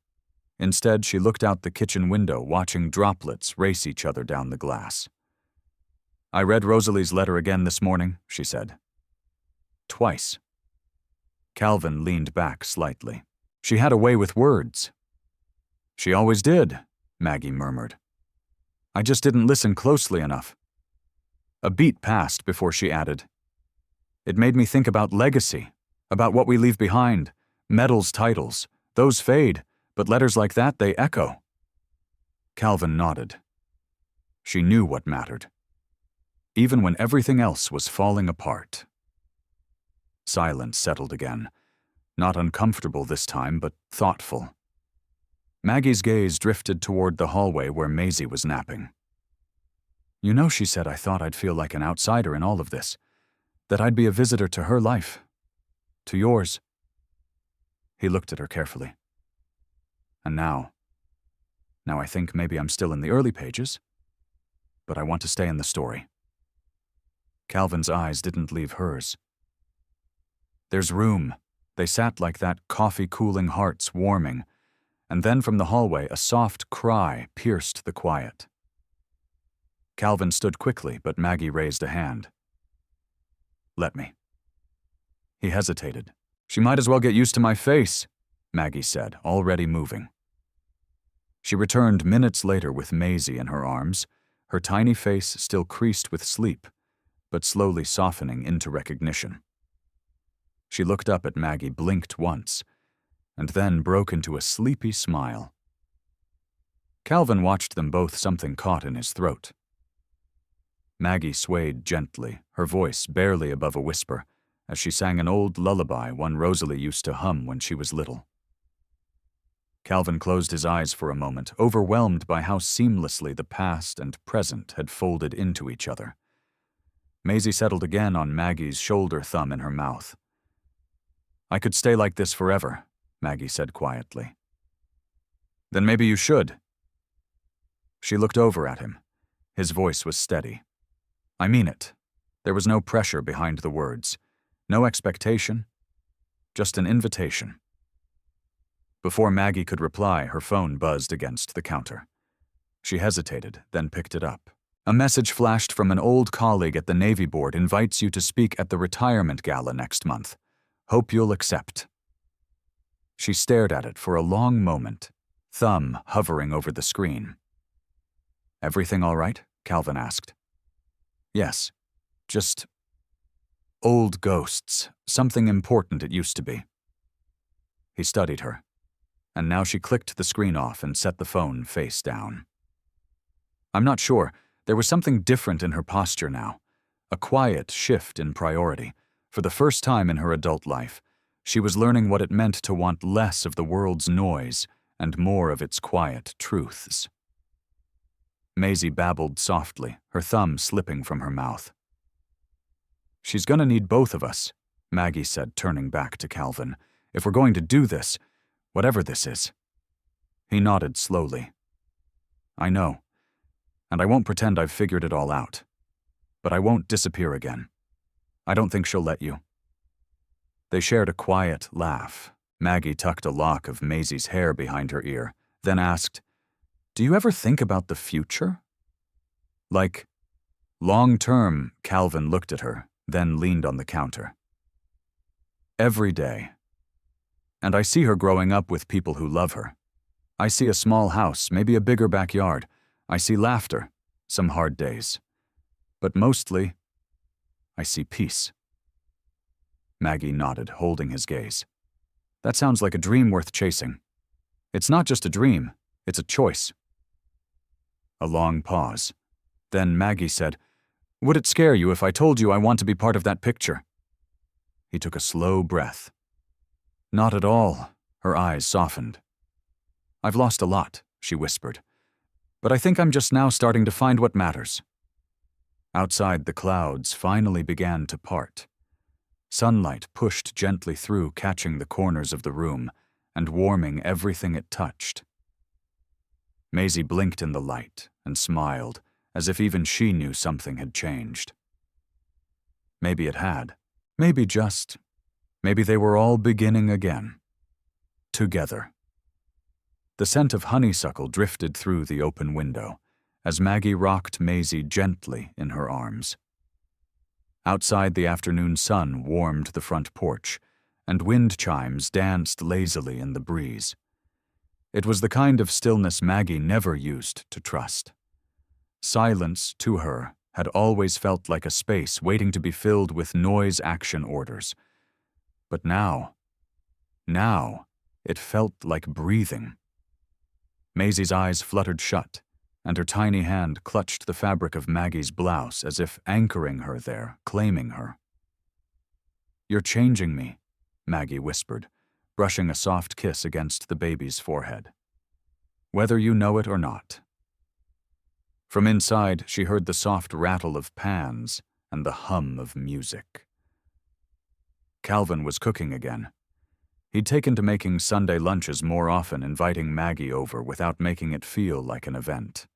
Instead, she looked out the kitchen window, watching droplets race each other down the glass. "I read Rosalie's letter again this morning," she said. "Twice." Calvin leaned back slightly. "She had a way with words." "She always did," Maggie murmured. "I just didn't listen closely enough." A beat passed before she added, "It made me think about legacy, about what we leave behind. Medals, titles, those fade, but letters like that, they echo." Calvin nodded. She knew what mattered, even when everything else was falling apart. Silence settled again, not uncomfortable this time, but thoughtful. Maggie's gaze drifted toward the hallway where Maisie was napping. "You know," she said, "I thought I'd feel like an outsider in all of this, that I'd be a visitor to her life, to yours." He looked at her carefully. "And now I think maybe I'm still in the early pages, but I want to stay in the story." Calvin's eyes didn't leave hers. "There's room." They sat like that, coffee cooling, hearts warming, and then from the hallway a soft cry pierced the quiet. Calvin stood quickly, but Maggie raised a hand. "Let me." He hesitated. "She might as well get used to my face," Maggie said, already moving. She returned minutes later with Maisie in her arms, her tiny face still creased with sleep, but slowly softening into recognition. She looked up at Maggie, blinked once, and then broke into a sleepy smile. Calvin watched them both, something caught in his throat. Maggie swayed gently, her voice barely above a whisper, as she sang an old lullaby one Rosalie used to hum when she was little. Calvin closed his eyes for a moment, overwhelmed by how seamlessly the past and present had folded into each other. Maisie settled again on Maggie's shoulder, thumb in her mouth. "I could stay like this forever," Maggie said quietly. "Then maybe you should." She looked over at him. His voice was steady. "I mean it." There was no pressure behind the words, no expectation, just an invitation. Before Maggie could reply, her phone buzzed against the counter. She hesitated, then picked it up. A message flashed from an old colleague at the Navy board, invites you to speak at the retirement gala next month. Hope you'll accept. She stared at it for a long moment, thumb hovering over the screen. "Everything all right?" Calvin asked. "Yes, just old ghosts, something important it used to be." He studied her, and now she clicked the screen off and set the phone face down. "I'm not sure. There was something different in her posture now, a quiet shift in priority. For the first time in her adult life, she was learning what it meant to want less of the world's noise and more of its quiet truths. Maisie babbled softly, her thumb slipping from her mouth. "She's gonna need both of us," Maggie said, turning back to Calvin. "If we're going to do this, whatever this is." He nodded slowly. "I know, and I won't pretend I've figured it all out. But I won't disappear again. I don't think she'll let you." They shared a quiet laugh. Maggie tucked a lock of Maisie's hair behind her ear, then asked, "Do you ever think about the future?" "Like, long-term," Calvin looked at her, then leaned on the counter. "Every day. And I see her growing up with people who love her. I see a small house, maybe a bigger backyard. I see laughter, some hard days. But mostly, I see peace." Maggie nodded, holding his gaze. "That sounds like a dream worth chasing. It's not just a dream, it's a choice." A long pause. Then Maggie said, "Would it scare you if I told you I want to be part of that picture?" He took a slow breath. "Not at all." Her eyes softened. "I've lost a lot," she whispered. "But I think I'm just now starting to find what matters." Outside, the clouds finally began to part. Sunlight pushed gently through, catching the corners of the room and warming everything it touched. Maisie blinked in the light and smiled, as if even she knew something had changed. Maybe it had. Maybe they were all beginning again. Together. The scent of honeysuckle drifted through the open window as Maggie rocked Maisie gently in her arms. Outside, the afternoon sun warmed the front porch, and wind chimes danced lazily in the breeze. It was the kind of stillness Maggie never used to trust. Silence, to her, had always felt like a space waiting to be filled with noise action orders. But now, it felt like breathing. Maisie's eyes fluttered shut, and her tiny hand clutched the fabric of Maggie's blouse as if anchoring her there, claiming her. "You're changing me," Maggie whispered, brushing a soft kiss against the baby's forehead. "Whether you know it or not." From inside, she heard the soft rattle of pans and the hum of music. Calvin was cooking again. He'd taken to making Sunday lunches more often, inviting Maggie over without making it feel like an event.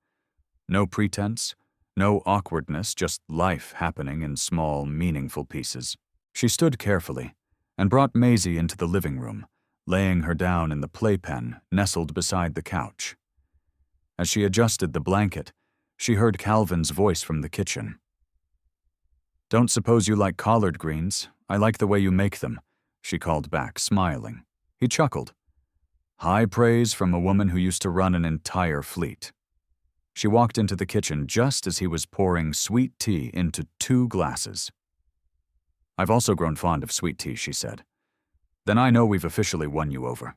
No pretense, no awkwardness, just life happening in small, meaningful pieces. She stood carefully and brought Maisie into the living room, laying her down in the playpen nestled beside the couch. As she adjusted the blanket, she heard Calvin's voice from the kitchen. "Don't suppose you like collard greens? I like the way you make them," she called back, smiling. He chuckled. High praise from a woman who used to run an entire fleet. She walked into the kitchen just as he was pouring sweet tea into 2 glasses. "I've also grown fond of sweet tea," she said. "Then I know we've officially won you over."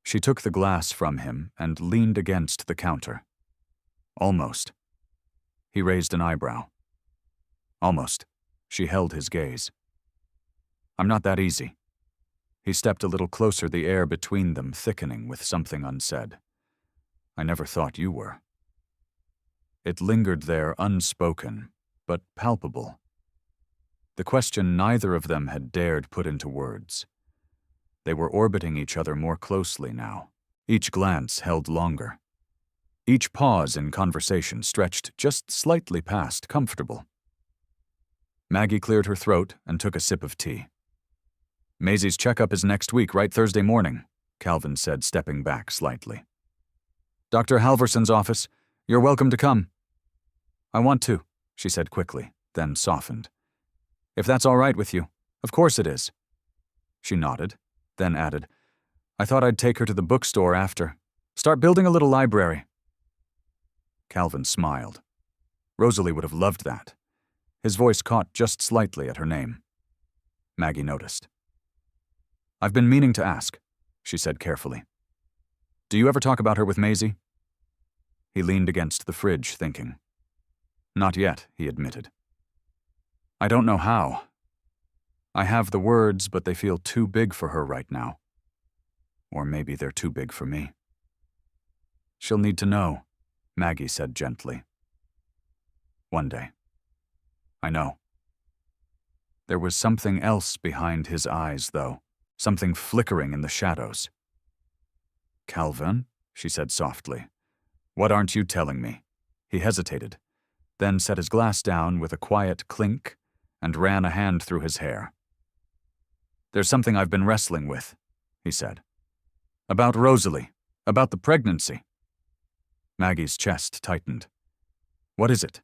She took the glass from him and leaned against the counter. "Almost." He raised an eyebrow. "Almost." She held his gaze. "I'm not that easy." He stepped a little closer, the air between them thickening with something unsaid. "I never thought you were." It lingered there, unspoken, but palpable. The question neither of them had dared put into words. They were orbiting each other more closely now. Each glance held longer. Each pause in conversation stretched just slightly past comfortable. Maggie cleared her throat and took a sip of tea. "Maisie's checkup is next week, right? Thursday morning," Calvin said, stepping back slightly. "Dr. Halverson's office. You're welcome to come." "I want to," she said quickly, then softened. "If that's all right with you. Of course it is." She nodded, then added, "I thought I'd take her to the bookstore after. Start building a little library." Calvin smiled. Rosalie would have loved that. His voice caught just slightly at her name. Maggie noticed. "I've been meaning to ask," she said carefully. "Do you ever talk about her with Maisie?" He leaned against the fridge, thinking. "Not yet," he admitted. "I don't know how. I have the words, but they feel too big for her right now." Or maybe they're too big for me. She'll need to know, Maggie said gently. One day. I know. There was something else behind his eyes, though, something flickering in the shadows. Calvin, she said softly, what aren't you telling me? He hesitated, then set his glass down with a quiet clink and ran a hand through his hair. There's something I've been wrestling with, he said. About Rosalie, about the pregnancy. Maggie's chest tightened. What is it?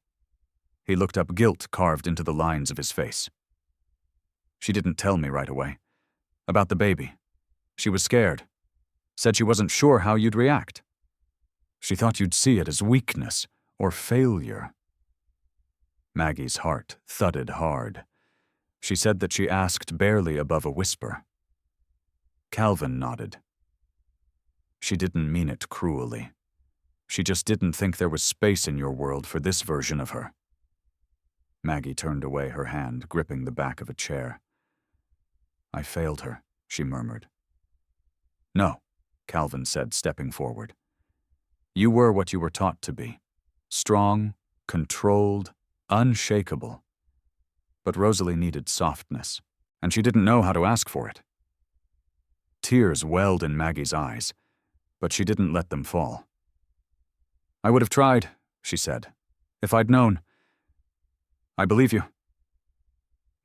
He looked up, guilt carved into the lines of his face. She didn't tell me right away. About the baby. She was scared. Said she wasn't sure how you'd react. She thought you'd see it as weakness or failure. Maggie's heart thudded hard. She said that she asked barely above a whisper. Calvin nodded. She didn't mean it cruelly. She just didn't think there was space in your world for this version of her. Maggie turned away, her hand gripping the back of a chair. I failed her, she murmured. No, Calvin said, stepping forward. You were what you were taught to be. Strong, controlled, unshakable. But Rosalie needed softness, and she didn't know how to ask for it. Tears welled in Maggie's eyes, but she didn't let them fall. I would have tried, she said, if I'd known. I believe you.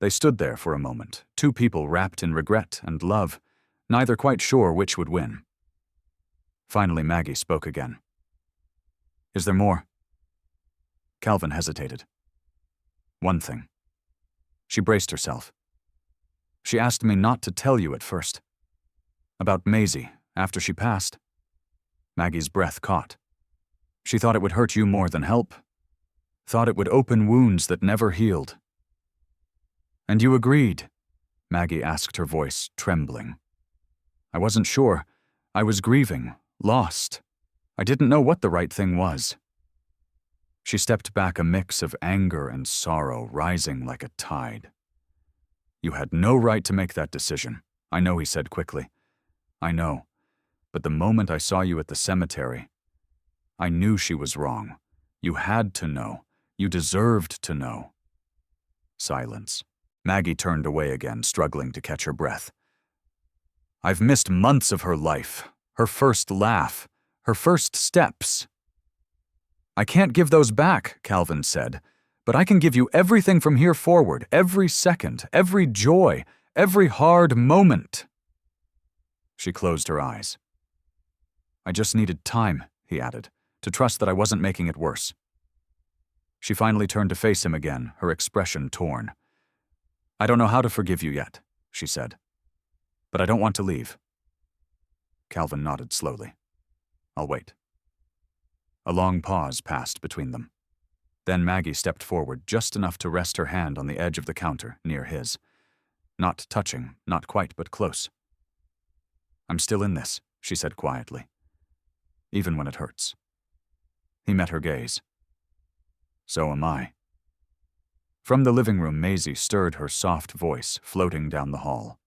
They stood there for a moment, two people wrapped in regret and love, neither quite sure which would win. Finally, Maggie spoke again. Is there more? Calvin hesitated. One thing. She braced herself. She asked me not to tell you at first. About Maisie, after she passed. Maggie's breath caught. She thought it would hurt you more than help. Thought it would open wounds that never healed. And you agreed, Maggie asked, her voice trembling. I wasn't sure. I was grieving, lost. I didn't know what the right thing was. She stepped back, a mix of anger and sorrow rising like a tide. You had no right to make that decision. I know, he said quickly. I know. But the moment I saw you at the cemetery, I knew she was wrong. You had to know. You deserved to know. Silence. Maggie turned away again, struggling to catch her breath. I've missed months of her life, her first laugh, her first steps. I can't give those back, Calvin said, but I can give you everything from here forward, every second, every joy, every hard moment. She closed her eyes. I just needed time, he added, to trust that I wasn't making it worse. She finally turned to face him again, her expression torn. I don't know how to forgive you yet, she said, but I don't want to leave. Calvin nodded slowly. I'll wait. A long pause passed between them. Then Maggie stepped forward just enough to rest her hand on the edge of the counter near his. Not touching, not quite, but close. I'm still in this, she said quietly. Even when it hurts. He met her gaze. So am I. From the living room, Maisie stirred, her soft voice floating down the hall.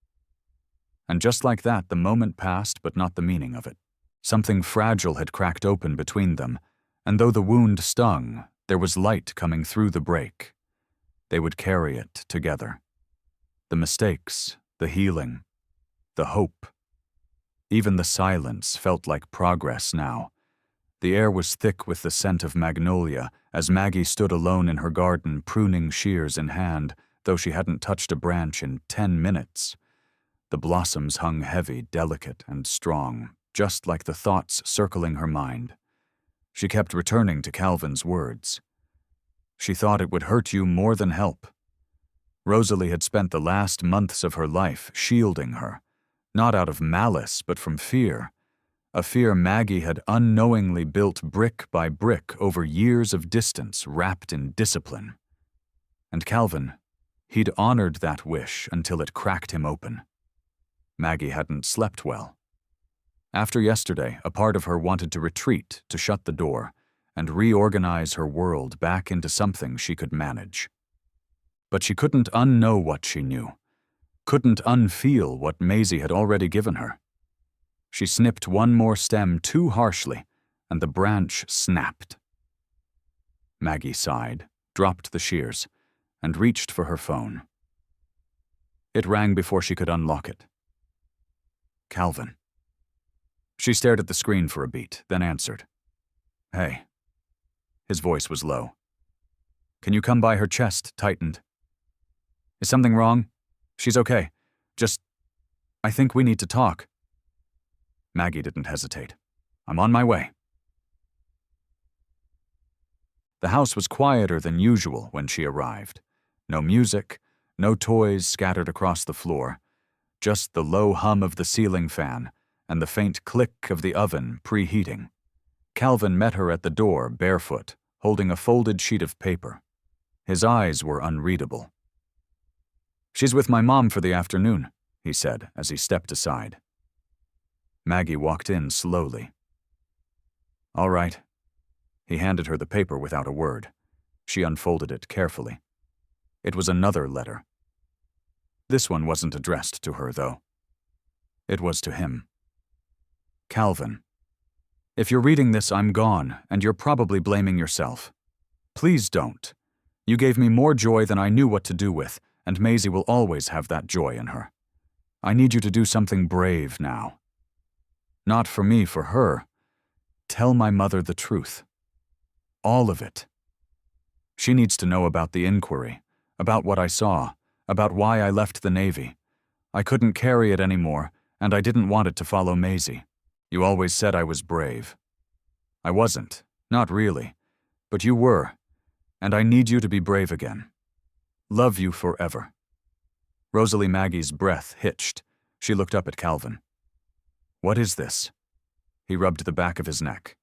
And just like that, the moment passed, but not the meaning of it. Something fragile had cracked open between them, and though the wound stung, there was light coming through the break. They would carry it together. The mistakes, the healing, the hope. Even the silence felt like progress now. The air was thick with the scent of magnolia as Maggie stood alone in her garden, pruning shears in hand, though she hadn't touched a branch in 10 minutes. The blossoms hung heavy, delicate, and strong, just like the thoughts circling her mind. She kept returning to Calvin's words. She thought it would hurt you more than help. Rosalie had spent the last months of her life shielding her, not out of malice, but from fear. A fear Maggie had unknowingly built brick by brick over years of distance wrapped in discipline. And Calvin, he'd honored that wish until it cracked him open. Maggie hadn't slept well. After yesterday, a part of her wanted to retreat, to shut the door, and reorganize her world back into something she could manage. But she couldn't unknow what she knew, couldn't unfeel what Maisie had already given her. She snipped one more stem too harshly, and the branch snapped. Maggie sighed, dropped the shears, and reached for her phone. It rang before she could unlock it. Calvin. She stared at the screen for a beat, then answered. Hey. His voice was low. Can you come by? Her chest tightened. Is something wrong? She's okay. I think we need to talk. Maggie didn't hesitate. I'm on my way. The house was quieter than usual when she arrived. No music, no toys scattered across the floor, just the low hum of the ceiling fan and the faint click of the oven preheating. Calvin met her at the door, barefoot, holding a folded sheet of paper. His eyes were unreadable. She's with my mom for the afternoon, he said as he stepped aside. Maggie walked in slowly. All right. He handed her the paper without a word. She unfolded it carefully. It was another letter. This one wasn't addressed to her, though. It was to him. Calvin. If you're reading this, I'm gone, and you're probably blaming yourself. Please don't. You gave me more joy than I knew what to do with, and Maisie will always have that joy in her. I need you to do something brave now. Not for me, for her. Tell my mother the truth. All of it. She needs to know about the inquiry, about what I saw, about why I left the Navy. I couldn't carry it anymore, and I didn't want it to follow Maisie. You always said I was brave. I wasn't, not really, but you were, and I need you to be brave again. Love you forever. Rosalie Maggie's breath hitched. She looked up at Calvin. What is this? He rubbed the back of his neck.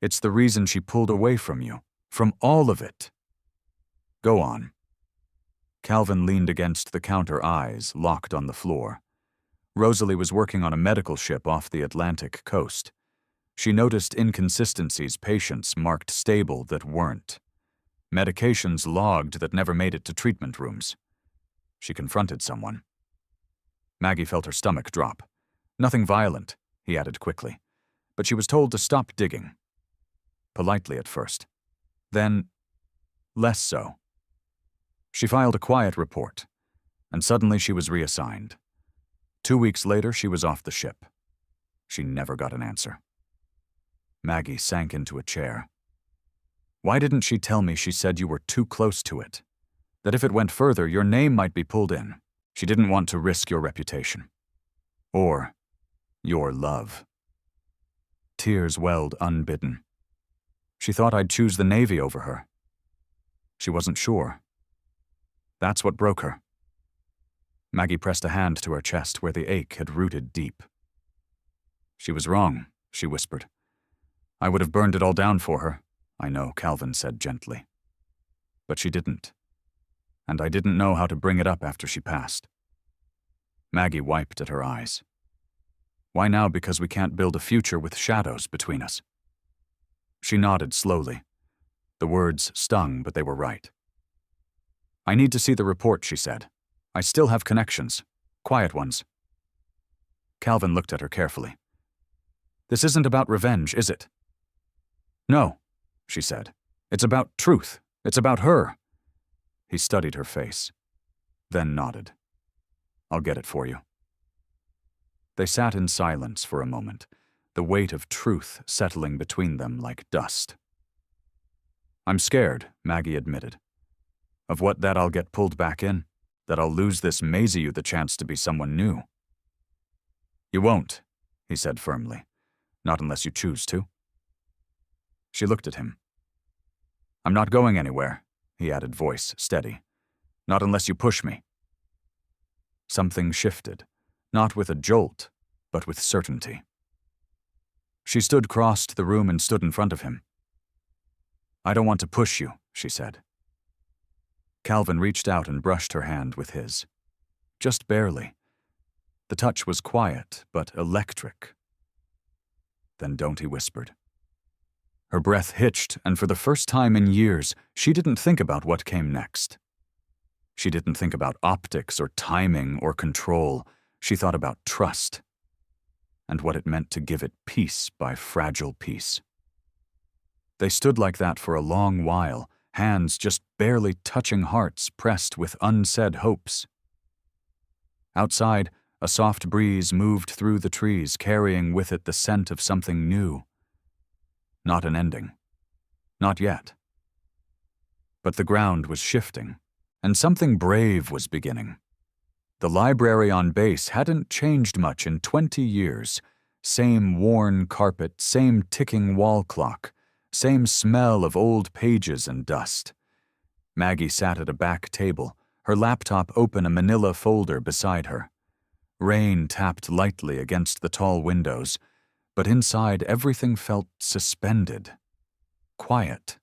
It's the reason she pulled away from you, from all of it. Go on. Calvin leaned against the counter, eyes locked on the floor. Rosalie was working on a medical ship off the Atlantic coast. She noticed inconsistencies, patients marked stable that weren't. Medications logged that never made it to treatment rooms. She confronted someone. Maggie felt her stomach drop. Nothing violent, he added quickly, but she was told to stop digging. Politely at first. Then, less so. She filed a quiet report, and suddenly she was reassigned. 2 weeks later, she was off the ship. She never got an answer. Maggie sank into a chair. Why didn't she tell me she said you were too close to it? That if it went further, your name might be pulled in. She didn't want to risk your reputation. Or your love. Tears welled unbidden. She thought I'd choose the Navy over her. She wasn't sure. That's what broke her. Maggie pressed a hand to her chest where the ache had rooted deep. She was wrong, she whispered. I would have burned it all down for her, I know, Calvin said gently. But she didn't. And I didn't know how to bring it up after she passed. Maggie wiped at her eyes. Why now? Because we can't build a future with shadows between us. She nodded slowly. The words stung, but they were right. I need to see the report, she said. I still have connections. Quiet ones. Calvin looked at her carefully. This isn't about revenge, is it? No, she said. It's about truth. It's about her. He studied her face, then nodded. I'll get it for you. They sat in silence for a moment, the weight of truth settling between them like dust. I'm scared, Maggie admitted. Of what, that I'll get pulled back in? That I'll lose this Maisie you the chance to be someone new? You won't, he said firmly. Not unless you choose to. She looked at him. I'm not going anywhere, he added, voice steady. Not unless you push me. Something shifted, not with a jolt, but with certainty. She crossed the room and stood in front of him. I don't want to push you, she said. Calvin reached out and brushed her hand with his. Just barely. The touch was quiet, but electric. Then don't, he whispered. Her breath hitched, and for the first time in years, she didn't think about what came next. She didn't think about optics or timing or control. She thought about trust. and what it meant to give it piece by fragile piece. They stood like that for a long while, hands just barely touching hearts pressed with unsaid hopes. Outside, a soft breeze moved through the trees, carrying with it the scent of something new. Not an ending. Not yet. But the ground was shifting, and something brave was beginning. The library on base hadn't changed much in 20 years. Same worn carpet, same ticking wall clock, same smell of old pages and dust. Maggie sat at a back table, her laptop open, a manila folder beside her. Rain tapped lightly against the tall windows, but inside everything felt suspended. Quiet.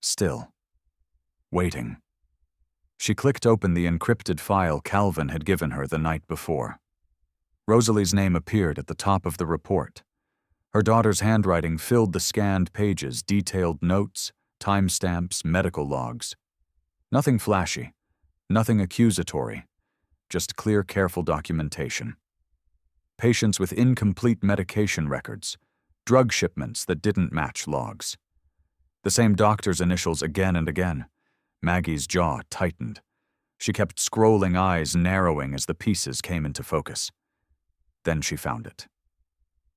Still. Waiting. She clicked open the encrypted file Calvin had given her the night before. Rosalie's name appeared at the top of the report. Her daughter's handwriting filled the scanned pages, detailed notes, timestamps, medical logs. Nothing flashy, nothing accusatory, just clear, careful documentation. Patients with incomplete medication records, drug shipments that didn't match logs. The same doctor's initials again and again. Maggie's jaw tightened. She kept scrolling, eyes narrowing as the pieces came into focus. Then she found it.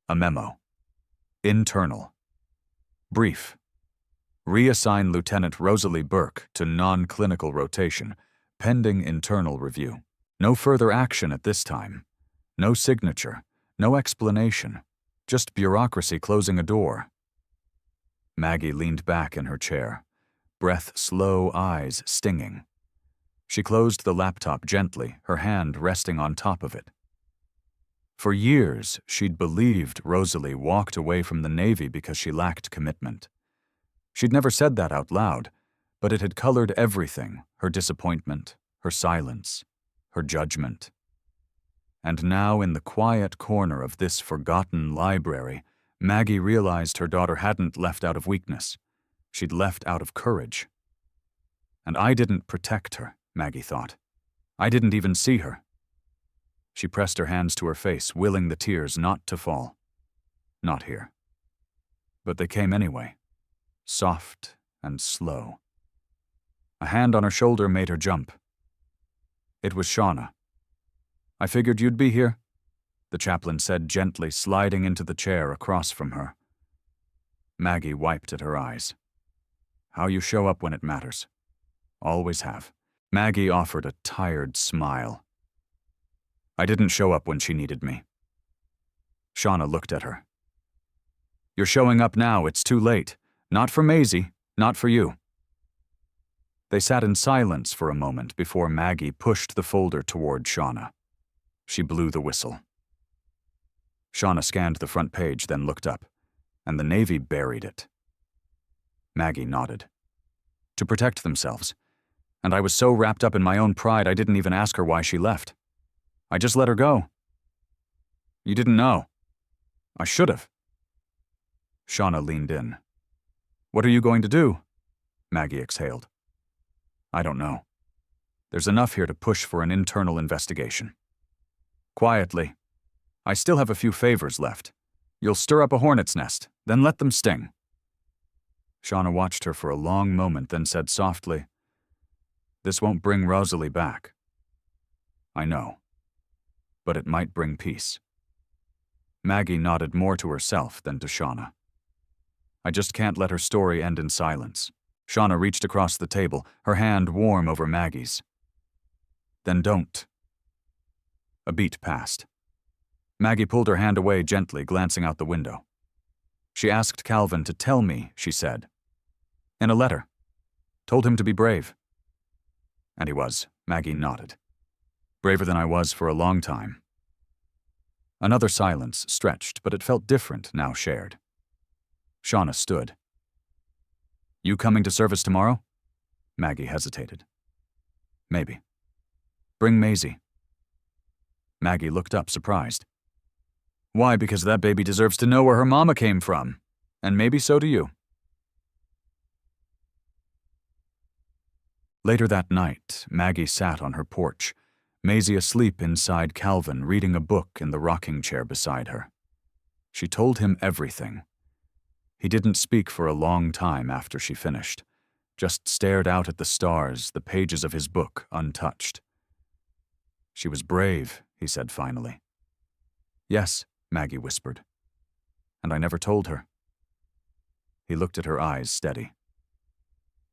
A memo. Internal. Brief. Reassign Lieutenant Rosalie Burke to non-clinical rotation, pending internal review. No further action at this time. No signature. No explanation. Just bureaucracy closing a door. Maggie leaned back in her chair. Breath slow, eyes stinging. She closed the laptop gently, her hand resting on top of it. For years, she'd believed Rosalie walked away from the Navy because she lacked commitment. She'd never said that out loud, but it had colored everything, her disappointment, her silence, her judgment. And now, in the quiet corner of this forgotten library, Maggie realized her daughter hadn't left out of weakness. She'd left out of courage. And I didn't protect her, Maggie thought. I didn't even see her. She pressed her hands to her face, willing the tears not to fall. Not here. But they came anyway, soft and slow. A hand on her shoulder made her jump. It was Shauna. "I figured you'd be here," the chaplain said gently, sliding into the chair across from her. Maggie wiped at her eyes. "How you show up when it matters. Always have." Maggie offered a tired smile. "I didn't show up when she needed me." Shauna looked at her. "You're showing up now, it's too late. Not for Maisie, not for you." They sat in silence for a moment before Maggie pushed the folder toward Shauna. She blew the whistle. Shauna scanned the front page, then looked up, and the Navy buried it. Maggie nodded. To protect themselves. And I was so wrapped up in my own pride I didn't even ask her why she left. I just let her go. You didn't know. I should have. Shauna leaned in. "What are you going to do?" Maggie exhaled. "I don't know. There's enough here to push for an internal investigation. Quietly. I still have a few favors left. You'll stir up a hornet's nest, then let them sting." Shauna watched her for a long moment, then said softly, "This won't bring Rosalie back." "I know. But it might bring peace." Maggie nodded more to herself than to Shauna. "I just can't let her story end in silence." Shauna reached across the table, her hand warm over Maggie's. "Then don't." A beat passed. Maggie pulled her hand away gently, glancing out the window. "She asked Calvin to tell me," she said. "In a letter. Told him to be brave." And he was, Maggie nodded. "Braver than I was for a long time." Another silence stretched, but it felt different now shared. Shauna stood. "You coming to service tomorrow?" Maggie hesitated. "Maybe." "Bring Maisie." Maggie looked up, surprised. "Why, because that baby deserves to know where her mama came from. And maybe so do you." Later that night, Maggie sat on her porch, Maisie asleep inside Calvin, reading a book in the rocking chair beside her. She told him everything. He didn't speak for a long time after she finished, just stared out at the stars, the pages of his book untouched. "She was brave," he said finally. "Yes," Maggie whispered. "And I never told her." He looked at her eyes steady.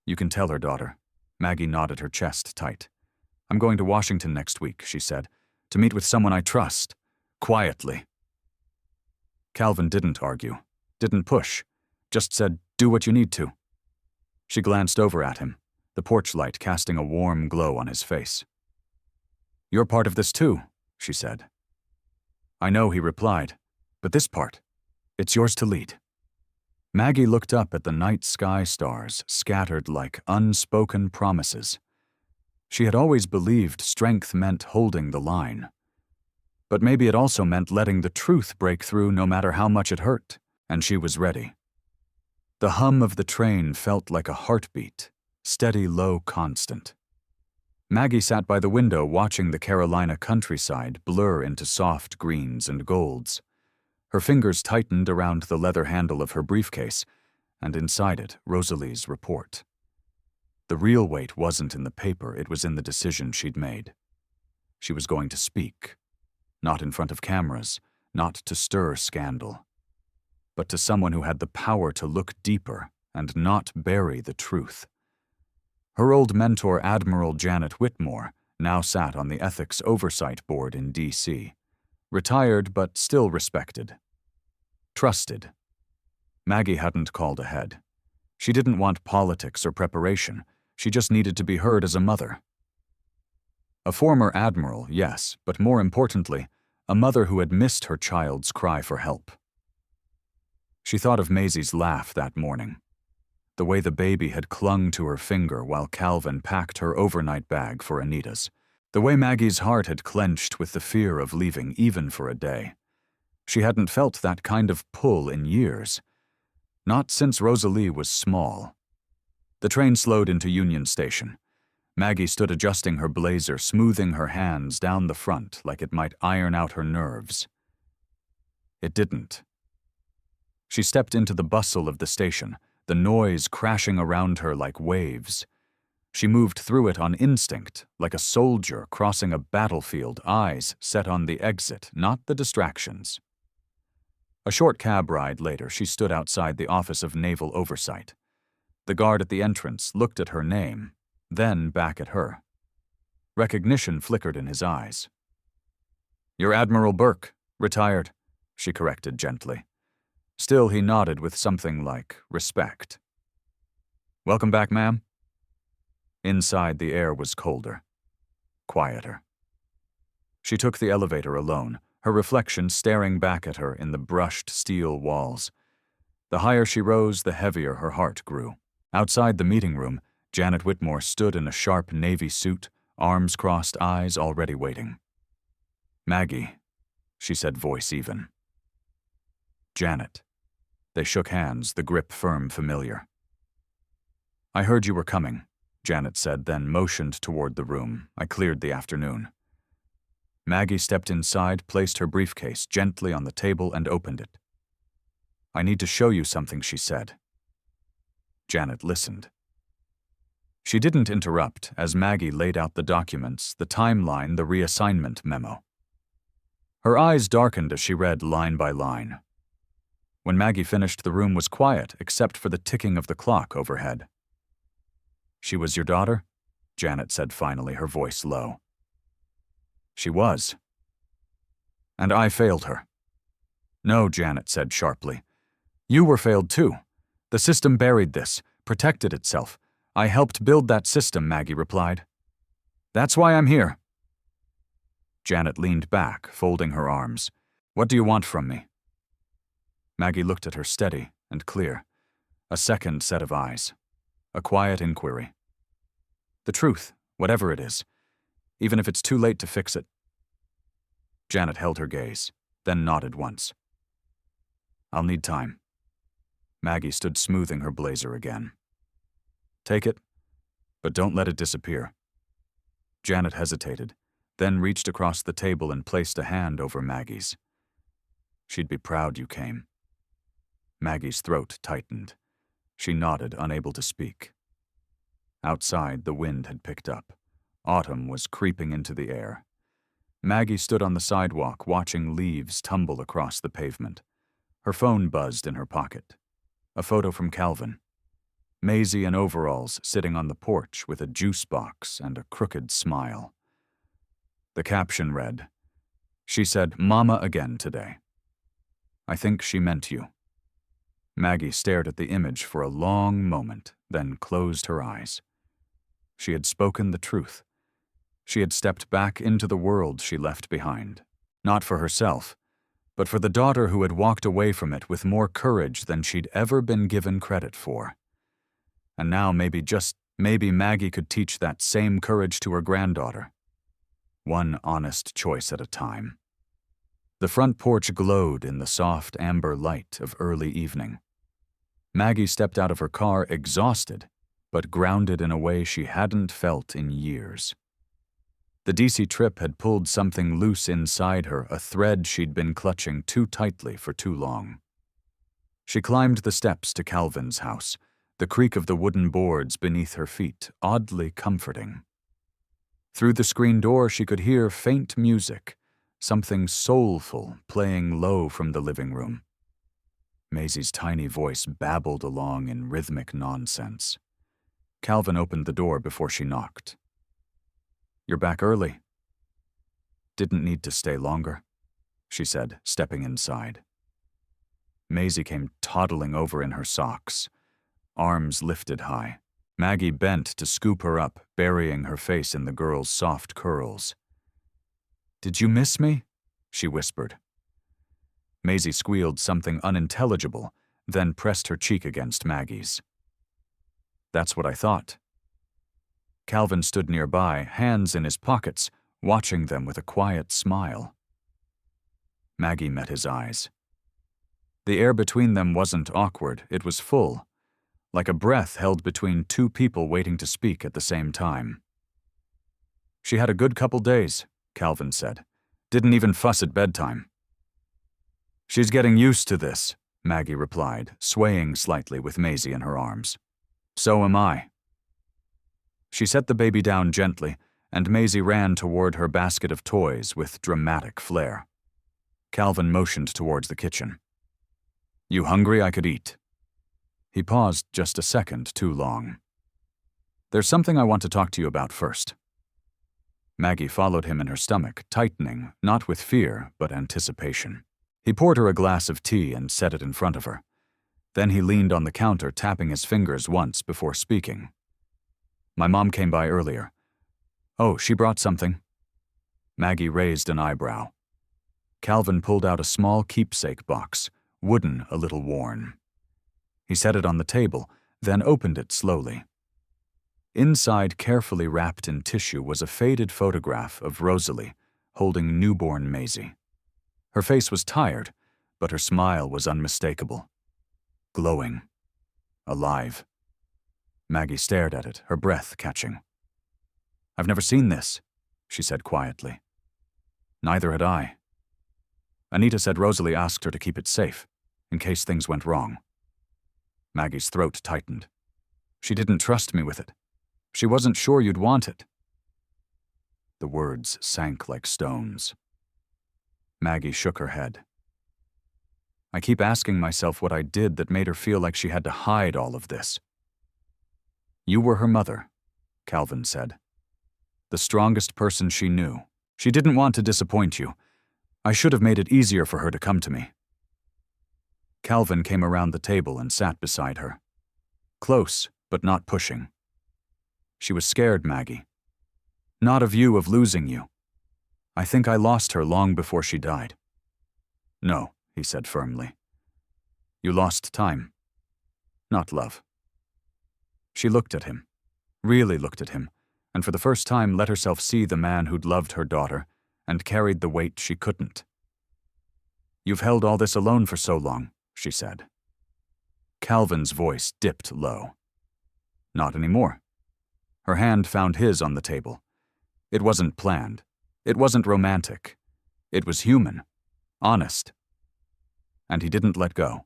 "You can tell her, daughter." Maggie nodded her chest tight. "I'm going to Washington next week," she said, "to meet with someone I trust. Quietly." Calvin didn't argue, didn't push, just said, "Do what you need to." She glanced over at him, the porch light casting a warm glow on his face. "You're part of this too," she said. "I know," he replied, "but this part, it's yours to lead." Maggie looked up at the night sky stars scattered like unspoken promises. She had always believed strength meant holding the line. But maybe it also meant letting the truth break through no matter how much it hurt, and she was ready. The hum of the train felt like a heartbeat, steady, low, constant. Maggie sat by the window watching the Carolina countryside blur into soft greens and golds. Her fingers tightened around the leather handle of her briefcase, and inside it, Rosalie's report. The real weight wasn't in the paper, it was in the decision she'd made. She was going to speak, not in front of cameras, not to stir scandal, but to someone who had the power to look deeper and not bury the truth. Her old mentor, Admiral Janet Whitmore, now sat on the Ethics Oversight Board in D.C., retired but still respected. Trusted. Maggie hadn't called ahead. She didn't want politics or preparation. She just needed to be heard as a mother. A former admiral, yes, but more importantly, a mother who had missed her child's cry for help. She thought of Maisie's laugh that morning, the way the baby had clung to her finger while Calvin packed her overnight bag for Anita's, the way Maggie's heart had clenched with the fear of leaving even for a day. She hadn't felt that kind of pull in years, not since Rosalie was small. The train slowed into Union Station. Maggie stood adjusting her blazer, smoothing her hands down the front like it might iron out her nerves. It didn't. She stepped into the bustle of the station, the noise crashing around her like waves. She moved through it on instinct, like a soldier crossing a battlefield, eyes set on the exit, not the distractions. A short cab ride later, she stood outside the Office of Naval Oversight. The guard at the entrance looked at her name, then back at her. Recognition flickered in his eyes. "You're Admiral Burke, retired," she corrected gently. Still, he nodded with something like respect. "Welcome back, ma'am." Inside, the air was colder, quieter. She took the elevator alone, her reflection staring back at her in the brushed steel walls. The higher she rose, the heavier her heart grew. Outside the meeting room, Janet Whitmore stood in a sharp navy suit, arms crossed, eyes already waiting. "Maggie," she said, voice even. "Janet." They shook hands, the grip firm, familiar. "I heard you were coming," Janet said, then motioned toward the room. "I cleared the afternoon." Maggie stepped inside, placed her briefcase gently on the table, and opened it. "I need to show you something," she said. Janet listened. She didn't interrupt as Maggie laid out the documents, the timeline, the reassignment memo. Her eyes darkened as she read line by line. When Maggie finished, the room was quiet except for the ticking of the clock overhead. "She was your daughter?" Janet said finally, her voice low. "She was. And I failed her." "No," Janet said sharply. "You were failed too. The system buried this, protected itself. I helped build that system," Maggie replied. "That's why I'm here." Janet leaned back, folding her arms. "What do you want from me?" Maggie looked at her steady and clear. A second set of eyes. A quiet inquiry. "The truth, whatever it is, even if it's too late to fix it." Janet held her gaze, then nodded once. "I'll need time." Maggie stood smoothing her blazer again. "Take it, but don't let it disappear." Janet hesitated, then reached across the table and placed a hand over Maggie's. She'd be proud you came." Maggie's throat tightened. She nodded, unable to speak. Outside, the wind had picked up. Autumn was creeping into the air. Maggie stood on the sidewalk, watching leaves tumble across the pavement. Her phone buzzed in her pocket. A photo from Calvin. Maisie in overalls sitting on the porch with a juice box and a crooked smile. The caption read, "She said, 'Mama again today.' I think she meant you." Maggie stared at the image for a long moment, then closed her eyes. She had spoken the truth. She had stepped back into the world she left behind, not for herself, but for the daughter who had walked away from it with more courage than she'd ever been given credit for. And now maybe Maggie could teach that same courage to her granddaughter. One honest choice at a time. The front porch glowed in the soft amber light of early evening. Maggie stepped out of her car exhausted, but grounded in a way she hadn't felt in years. The DC trip had pulled something loose inside her, a thread she'd been clutching too tightly for too long. She climbed the steps to Calvin's house, the creak of the wooden boards beneath her feet oddly comforting. Through the screen door she could hear faint music, something soulful playing low from the living room. Maisie's tiny voice babbled along in rhythmic nonsense. Calvin opened the door before she knocked. "You're back early." "Didn't need to stay longer," she said, stepping inside. Maisie came toddling over in her socks, arms lifted high. Maggie bent to scoop her up, burying her face in the girl's soft curls. "Did you miss me?" she whispered. Maisie squealed something unintelligible, then pressed her cheek against Maggie's. "That's what I thought." Calvin stood nearby, hands in his pockets, watching them with a quiet smile. Maggie met his eyes. The air between them wasn't awkward, it was full, like a breath held between two people waiting to speak at the same time. "She had a good couple days," Calvin said. "Didn't even fuss at bedtime." "She's getting used to this," Maggie replied, swaying slightly with Maisie in her arms. "So am I." She set the baby down gently, and Maisie ran toward her basket of toys with dramatic flair. Calvin motioned towards the kitchen. "You hungry? I could eat." He paused just a second too long. "There's something I want to talk to you about first." Maggie followed him in her stomach, tightening, not with fear, but anticipation. He poured her a glass of tea and set it in front of her. Then he leaned on the counter, tapping his fingers once before speaking. "My mom came by earlier." "Oh, she brought something?" Maggie raised an eyebrow. Calvin pulled out a small keepsake box, wooden, a little worn. He set it on the table, then opened it slowly. Inside, carefully wrapped in tissue, was a faded photograph of Rosalie holding newborn Maisie. Her face was tired, but her smile was unmistakable. Glowing. Alive. Maggie stared at it, her breath catching. "I've never seen this," she said quietly. "Neither had I." Anita said Rosalie asked her to keep it safe, in case things went wrong. Maggie's throat tightened. "She didn't trust me with it. She wasn't sure you'd want it." The words sank like stones. Maggie shook her head. "I keep asking myself what I did that made her feel like she had to hide all of this." "You were her mother," Calvin said. "The strongest person she knew. She didn't want to disappoint you. I should have made it easier for her to come to me." Calvin came around the table and sat beside her. Close, but not pushing. She was scared, Maggie. "Not of you, of losing you. I think I lost her long before she died." "No," he said firmly. "You lost time. Not love." She looked at him, really looked at him, and for the first time let herself see the man who'd loved her daughter and carried the weight she couldn't. "You've held all this alone for so long," she said. Calvin's voice dipped low. "Not anymore." Her hand found his on the table. It wasn't planned. It wasn't romantic. It was human. Honest. and he didn't let go.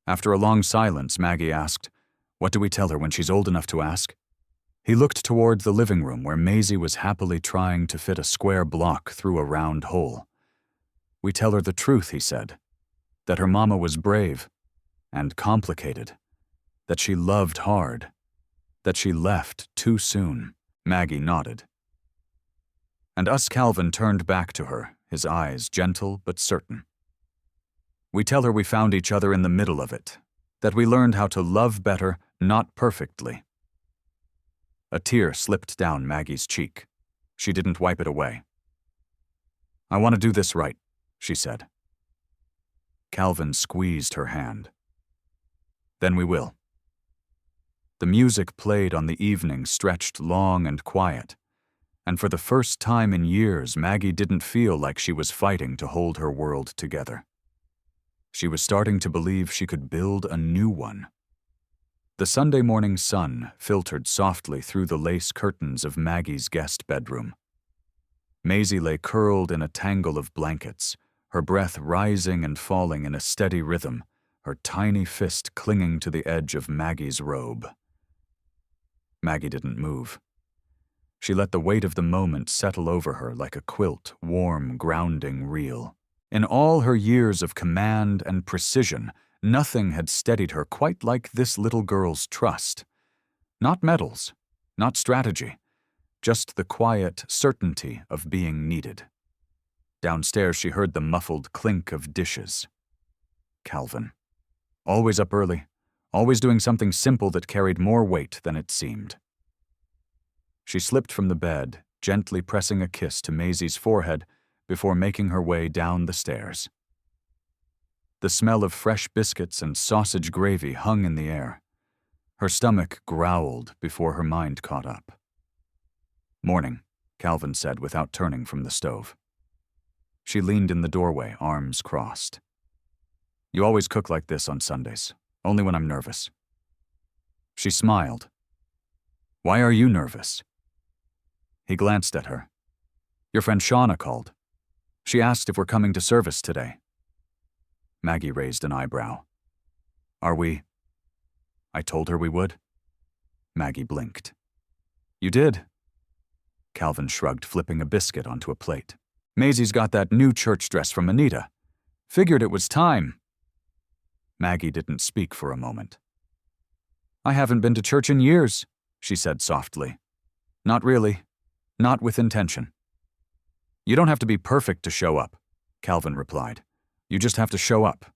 After a long silence, Maggie asked, "What do we tell her when she's old enough to ask?" He looked toward the living room where Maisie was happily trying to fit a square block through a round hole. "We tell her the truth," he said, "that her mama was brave and complicated, that she loved hard, that she left too soon." Maggie nodded. And Calvin turned back to her, his eyes gentle but certain. "We tell her we found each other in the middle of it, that we learned how to love better, not perfectly." A tear slipped down Maggie's cheek. She didn't wipe it away. "I want to do this right," she said. Calvin squeezed her hand. "Then we will." The music played on the evening stretched long and quiet, and for the first time in years, Maggie didn't feel like she was fighting to hold her world together. She was starting to believe she could build a new one. The Sunday morning sun filtered softly through the lace curtains of Maggie's guest bedroom. Maisie lay curled in a tangle of blankets, her breath rising and falling in a steady rhythm, her tiny fist clinging to the edge of Maggie's robe. Maggie didn't move. She let the weight of the moment settle over her like a quilt, warm, grounding reel. In all her years of command and precision, nothing had steadied her quite like this little girl's trust. Not medals, not strategy, just the quiet certainty of being needed. Downstairs she heard the muffled clink of dishes. Calvin. Always up early, always doing something simple that carried more weight than it seemed. She slipped from the bed, gently pressing a kiss to Maisie's forehead before making her way down the stairs. The smell of fresh biscuits and sausage gravy hung in the air. Her stomach growled before her mind caught up. "Morning," Calvin said without turning from the stove. She leaned in the doorway, arms crossed. "You always cook like this on Sundays, only when I'm nervous." She smiled. "Why are you nervous?" He glanced at her. "Your friend Shauna called. She asked if we're coming to service today." Maggie raised an eyebrow. "Are we?" "I told her we would." Maggie blinked. "You did?" Calvin shrugged, flipping a biscuit onto a plate. "Maisie's got that new church dress from Anita. Figured it was time." Maggie didn't speak for a moment. "I haven't been to church in years," she said softly. "Not really. Not with intention." "You don't have to be perfect to show up," Calvin replied. "You just have to show up."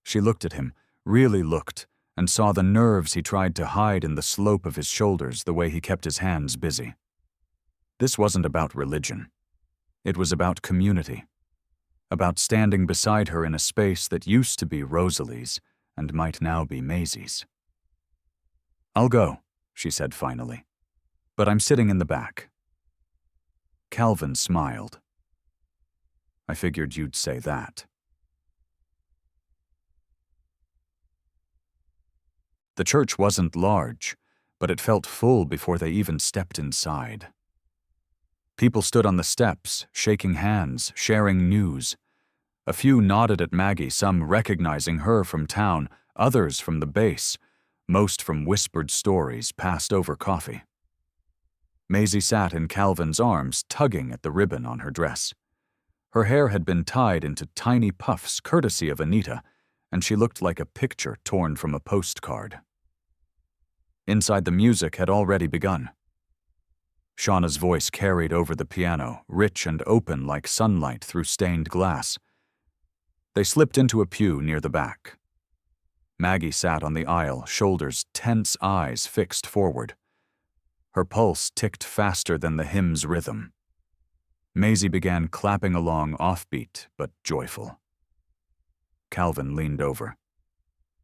She looked at him, really looked, and saw the nerves he tried to hide in the slope of his shoulders, the way he kept his hands busy. This wasn't about religion. It was about community. About standing beside her in a space that used to be Rosalie's and might now be Maisie's. "I'll go," she said finally. "But I'm sitting in the back." Calvin smiled. "I figured you'd say that." The church wasn't large, but it felt full before they even stepped inside. People stood on the steps, shaking hands, sharing news. A few nodded at Maggie, some recognizing her from town, others from the base, most from whispered stories passed over coffee. Maisie sat in Calvin's arms, tugging at the ribbon on her dress. Her hair had been tied into tiny puffs, courtesy of Anita, and she looked like a picture torn from a postcard. Inside, the music had already begun. Shauna's voice carried over the piano, rich and open like sunlight through stained glass. They slipped into a pew near the back. Maggie sat on the aisle, shoulders tense, eyes fixed forward. Her pulse ticked faster than the hymn's rhythm. Maisie began clapping along, offbeat but joyful. Calvin leaned over.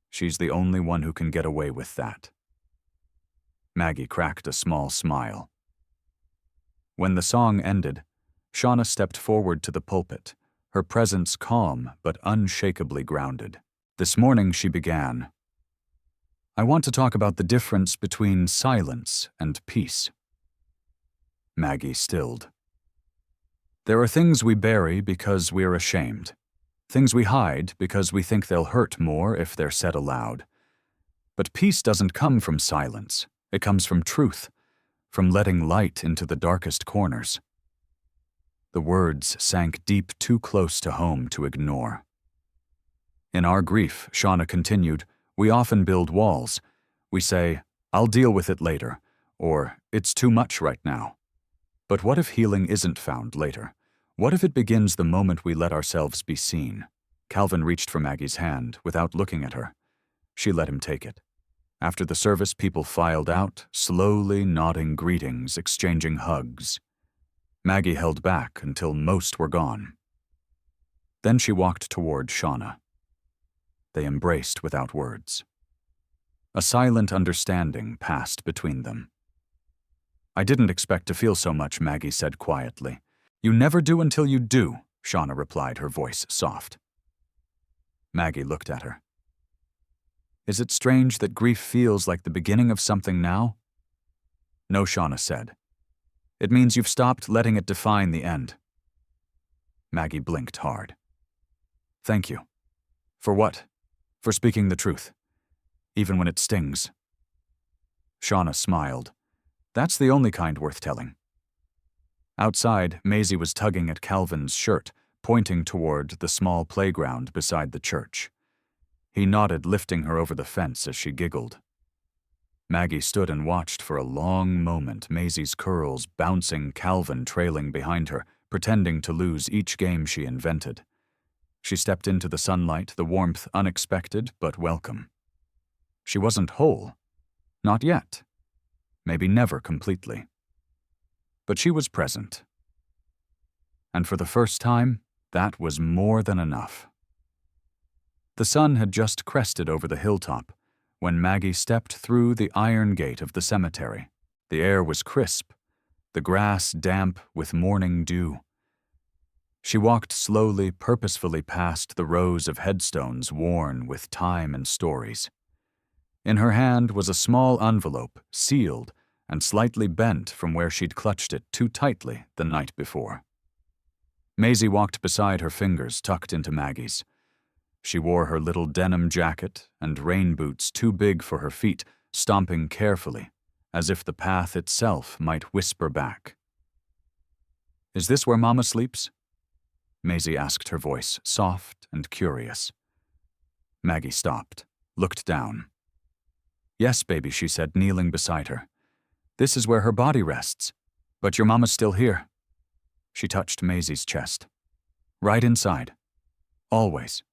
"She's the only one who can get away with that." Maggie cracked a small smile. When the song ended, Shauna stepped forward to the pulpit, her presence calm but unshakably grounded. This morning she began, "I want to talk about the difference between silence and peace." Maggie stilled. "There are things we bury because we're ashamed. things we hide because we think they'll hurt more if they're said aloud. But peace doesn't come from silence. It comes from truth, from letting light into the darkest corners. The words sank deep too close to home to ignore. In our grief, Shauna continued, we often build walls. We say, I'll deal with it later, or it's too much right now. But what if healing isn't found later? What if it begins the moment we let ourselves be seen? Calvin reached for Maggie's hand without looking at her. She let him take it. After the service, people filed out, slowly nodding greetings, exchanging hugs. Maggie held back until most were gone. Then she walked toward Shauna. They embraced without words. A silent understanding passed between them. I didn't expect to feel so much, Maggie said quietly. You never do until you do, Shauna replied, her voice soft. Maggie looked at her. Is it strange that grief feels like the beginning of something now? No, Shauna said. It means you've stopped letting it define the end. Maggie blinked hard. Thank you. For what? For speaking the truth, even when it stings. Shauna smiled. That's the only kind worth telling. Outside, Maisie was tugging at Calvin's shirt, pointing toward the small playground beside the church. He nodded, lifting her over the fence as she giggled. Maggie stood and watched for a long moment, Maisie's curls bouncing, Calvin trailing behind her, pretending to lose each game she invented. She stepped into the sunlight, the warmth unexpected but welcome. She wasn't whole. Not yet. Maybe never completely. But she was present. And for the first time, that was more than enough. The sun had just crested over the hilltop when Maggie stepped through the iron gate of the cemetery. The air was crisp, the grass damp with morning dew. She walked slowly, purposefully past the rows of headstones worn with time and stories. In her hand was a small envelope, sealed and slightly bent from where she'd clutched it too tightly the night before. Maisie walked beside her, fingers tucked into Maggie's. She wore her little denim jacket and rain boots too big for her feet, stomping carefully, as if the path itself might whisper back. Is this where Mama sleeps? Maisie asked, her voice soft and curious. Maggie stopped, looked down. Yes, baby, she said, kneeling beside her. This is where her body rests, but your mama's still here. She touched Maisie's chest. Right inside. Always.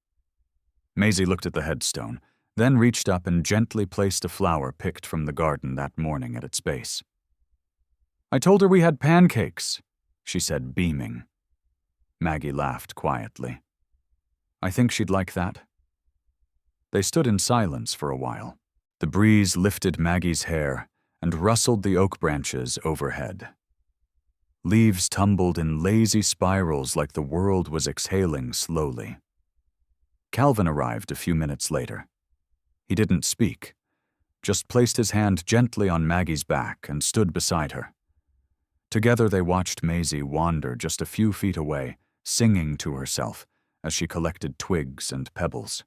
Maisie looked at the headstone, then reached up and gently placed a flower picked from the garden that morning at its base. I told her we had pancakes, she said, beaming. Maggie laughed quietly. I think she'd like that. They stood in silence for a while. The breeze lifted Maggie's hair and rustled the oak branches overhead. Leaves tumbled in lazy spirals like the world was exhaling slowly. Calvin arrived a few minutes later. He didn't speak, just placed his hand gently on Maggie's back and stood beside her. Together they watched Maisie wander just a few feet away, singing to herself as she collected twigs and pebbles.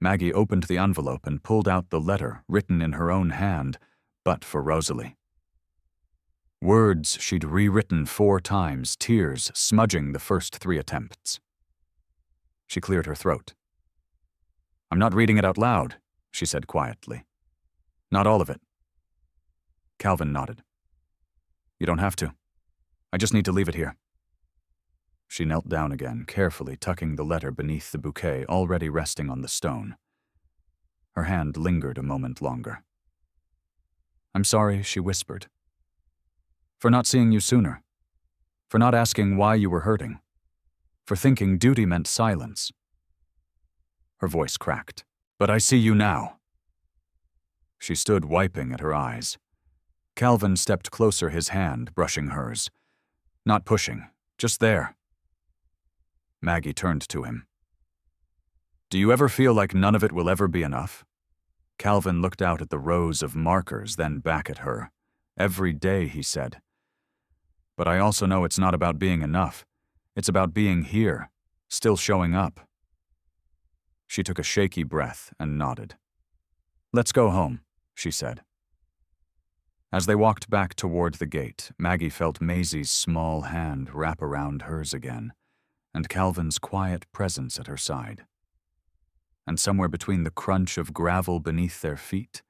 Maggie opened the envelope and pulled out the letter written in her own hand, but for Rosalie. Words she'd rewritten 4 times, tears smudging the first 3 attempts. She cleared her throat. I'm not reading it out loud, she said quietly. Not all of it. Calvin nodded. You don't have to. I just need to leave it here. She knelt down again, carefully tucking the letter beneath the bouquet already resting on the stone. Her hand lingered a moment longer. I'm sorry, she whispered. For not seeing you sooner. For not asking why you were hurting. For thinking duty meant silence. Her voice cracked. But I see you now. She stood wiping at her eyes. Calvin stepped closer, his hand brushing hers. Not pushing, just there. Maggie turned to him. Do you ever feel like none of it will ever be enough? Calvin looked out at the rows of markers, then back at her. Every day, he said. But I also know it's not about being enough. It's about being here, Still showing up. She took a shaky breath and nodded. "Let's go home," she said. As they walked back toward the gate, Maggie felt Maisie's small hand wrap around hers again, and Calvin's quiet presence at her side. And somewhere between the crunch of gravel beneath their feet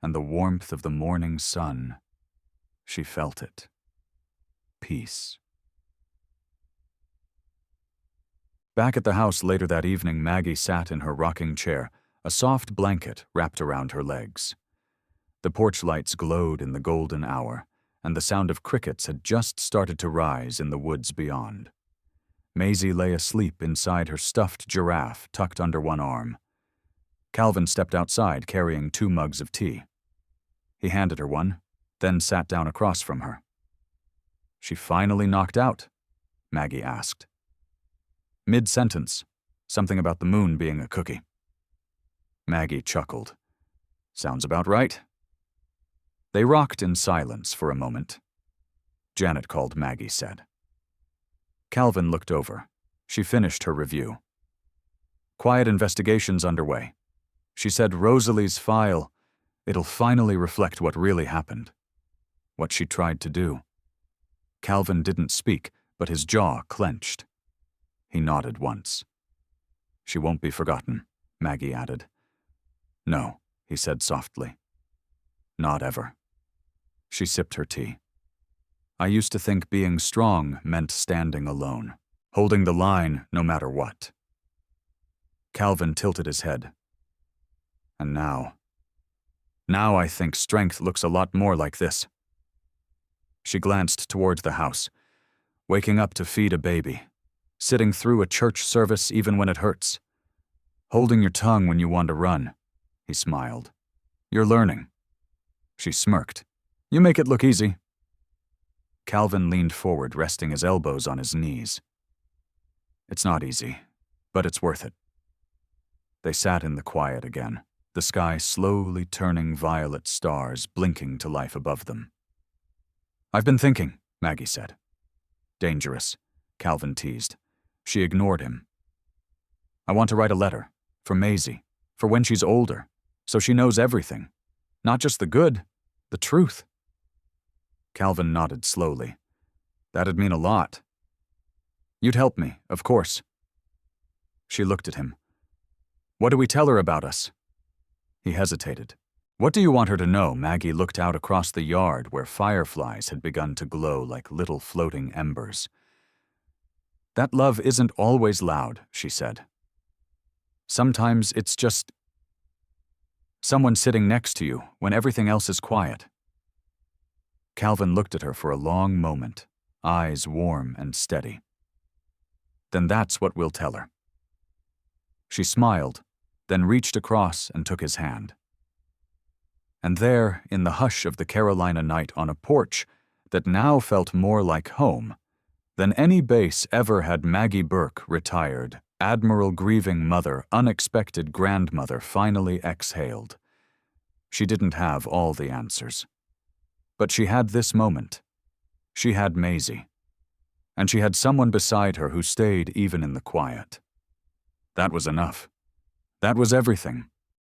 and the warmth of the morning sun, she felt it. Peace. Back at the house later that evening, Maggie sat in her rocking chair, a soft blanket wrapped around her legs. The porch lights glowed in the golden hour, and the sound of crickets had just started to rise in the woods beyond. Maisie lay asleep inside her stuffed giraffe tucked under one arm. Calvin stepped outside carrying 2 mugs of tea. He handed her one, then sat down across from her. "She finally knocked out?" Maggie asked. Mid-sentence, something about the moon being a cookie. Maggie chuckled. "Sounds about right." They rocked in silence for a moment. "Janet called," Maggie said. Calvin looked over. She finished her review. "Quiet investigation's underway. She said Rosalie's file, it'll finally reflect what really happened. What she tried to do." Calvin didn't speak, but his jaw clenched. He nodded once. "She won't be forgotten," Maggie added. "No," he said softly. "Not ever." She sipped her tea. "I used to think being strong meant standing alone, holding the line no matter what." Calvin tilted his head. "And now I think strength looks a lot more like this." She glanced toward the house. Waking up to feed a baby. Sitting through a church service even when it hurts. Holding your tongue when you want to run. He smiled. "You're learning." She smirked. "You make it look easy." Calvin leaned forward, resting his elbows on his knees. "It's not easy, but it's worth it." They sat in the quiet again, the sky slowly turning violet stars blinking to life above them. "I've been thinking," Maggie said. "Dangerous," Calvin teased. She ignored him. "I want to write a letter, for Maisie, for when she's older, so she knows everything. Not just the good, the truth." Calvin nodded slowly. "That'd mean a lot." "You'd help me, of course." She looked at him. "What do we tell her about us?" He hesitated. "What do you want her to know?" Maggie looked out across the yard where fireflies had begun to glow like little floating embers. "That love isn't always loud," she said. "Sometimes it's just someone sitting next to you when everything else is quiet." Calvin looked at her for a long moment, eyes warm and steady. "Then that's what we'll tell her." She smiled, then reached across and took his hand. And there, in the hush of the Carolina night on a porch that now felt more like home than any base ever, had Maggie Burke, retired, Admiral grieving mother, unexpected grandmother, finally exhaled. She didn't have all the answers. But she had this moment. She had Maisie. And she had someone beside her who stayed even in the quiet. That was enough. That was everything.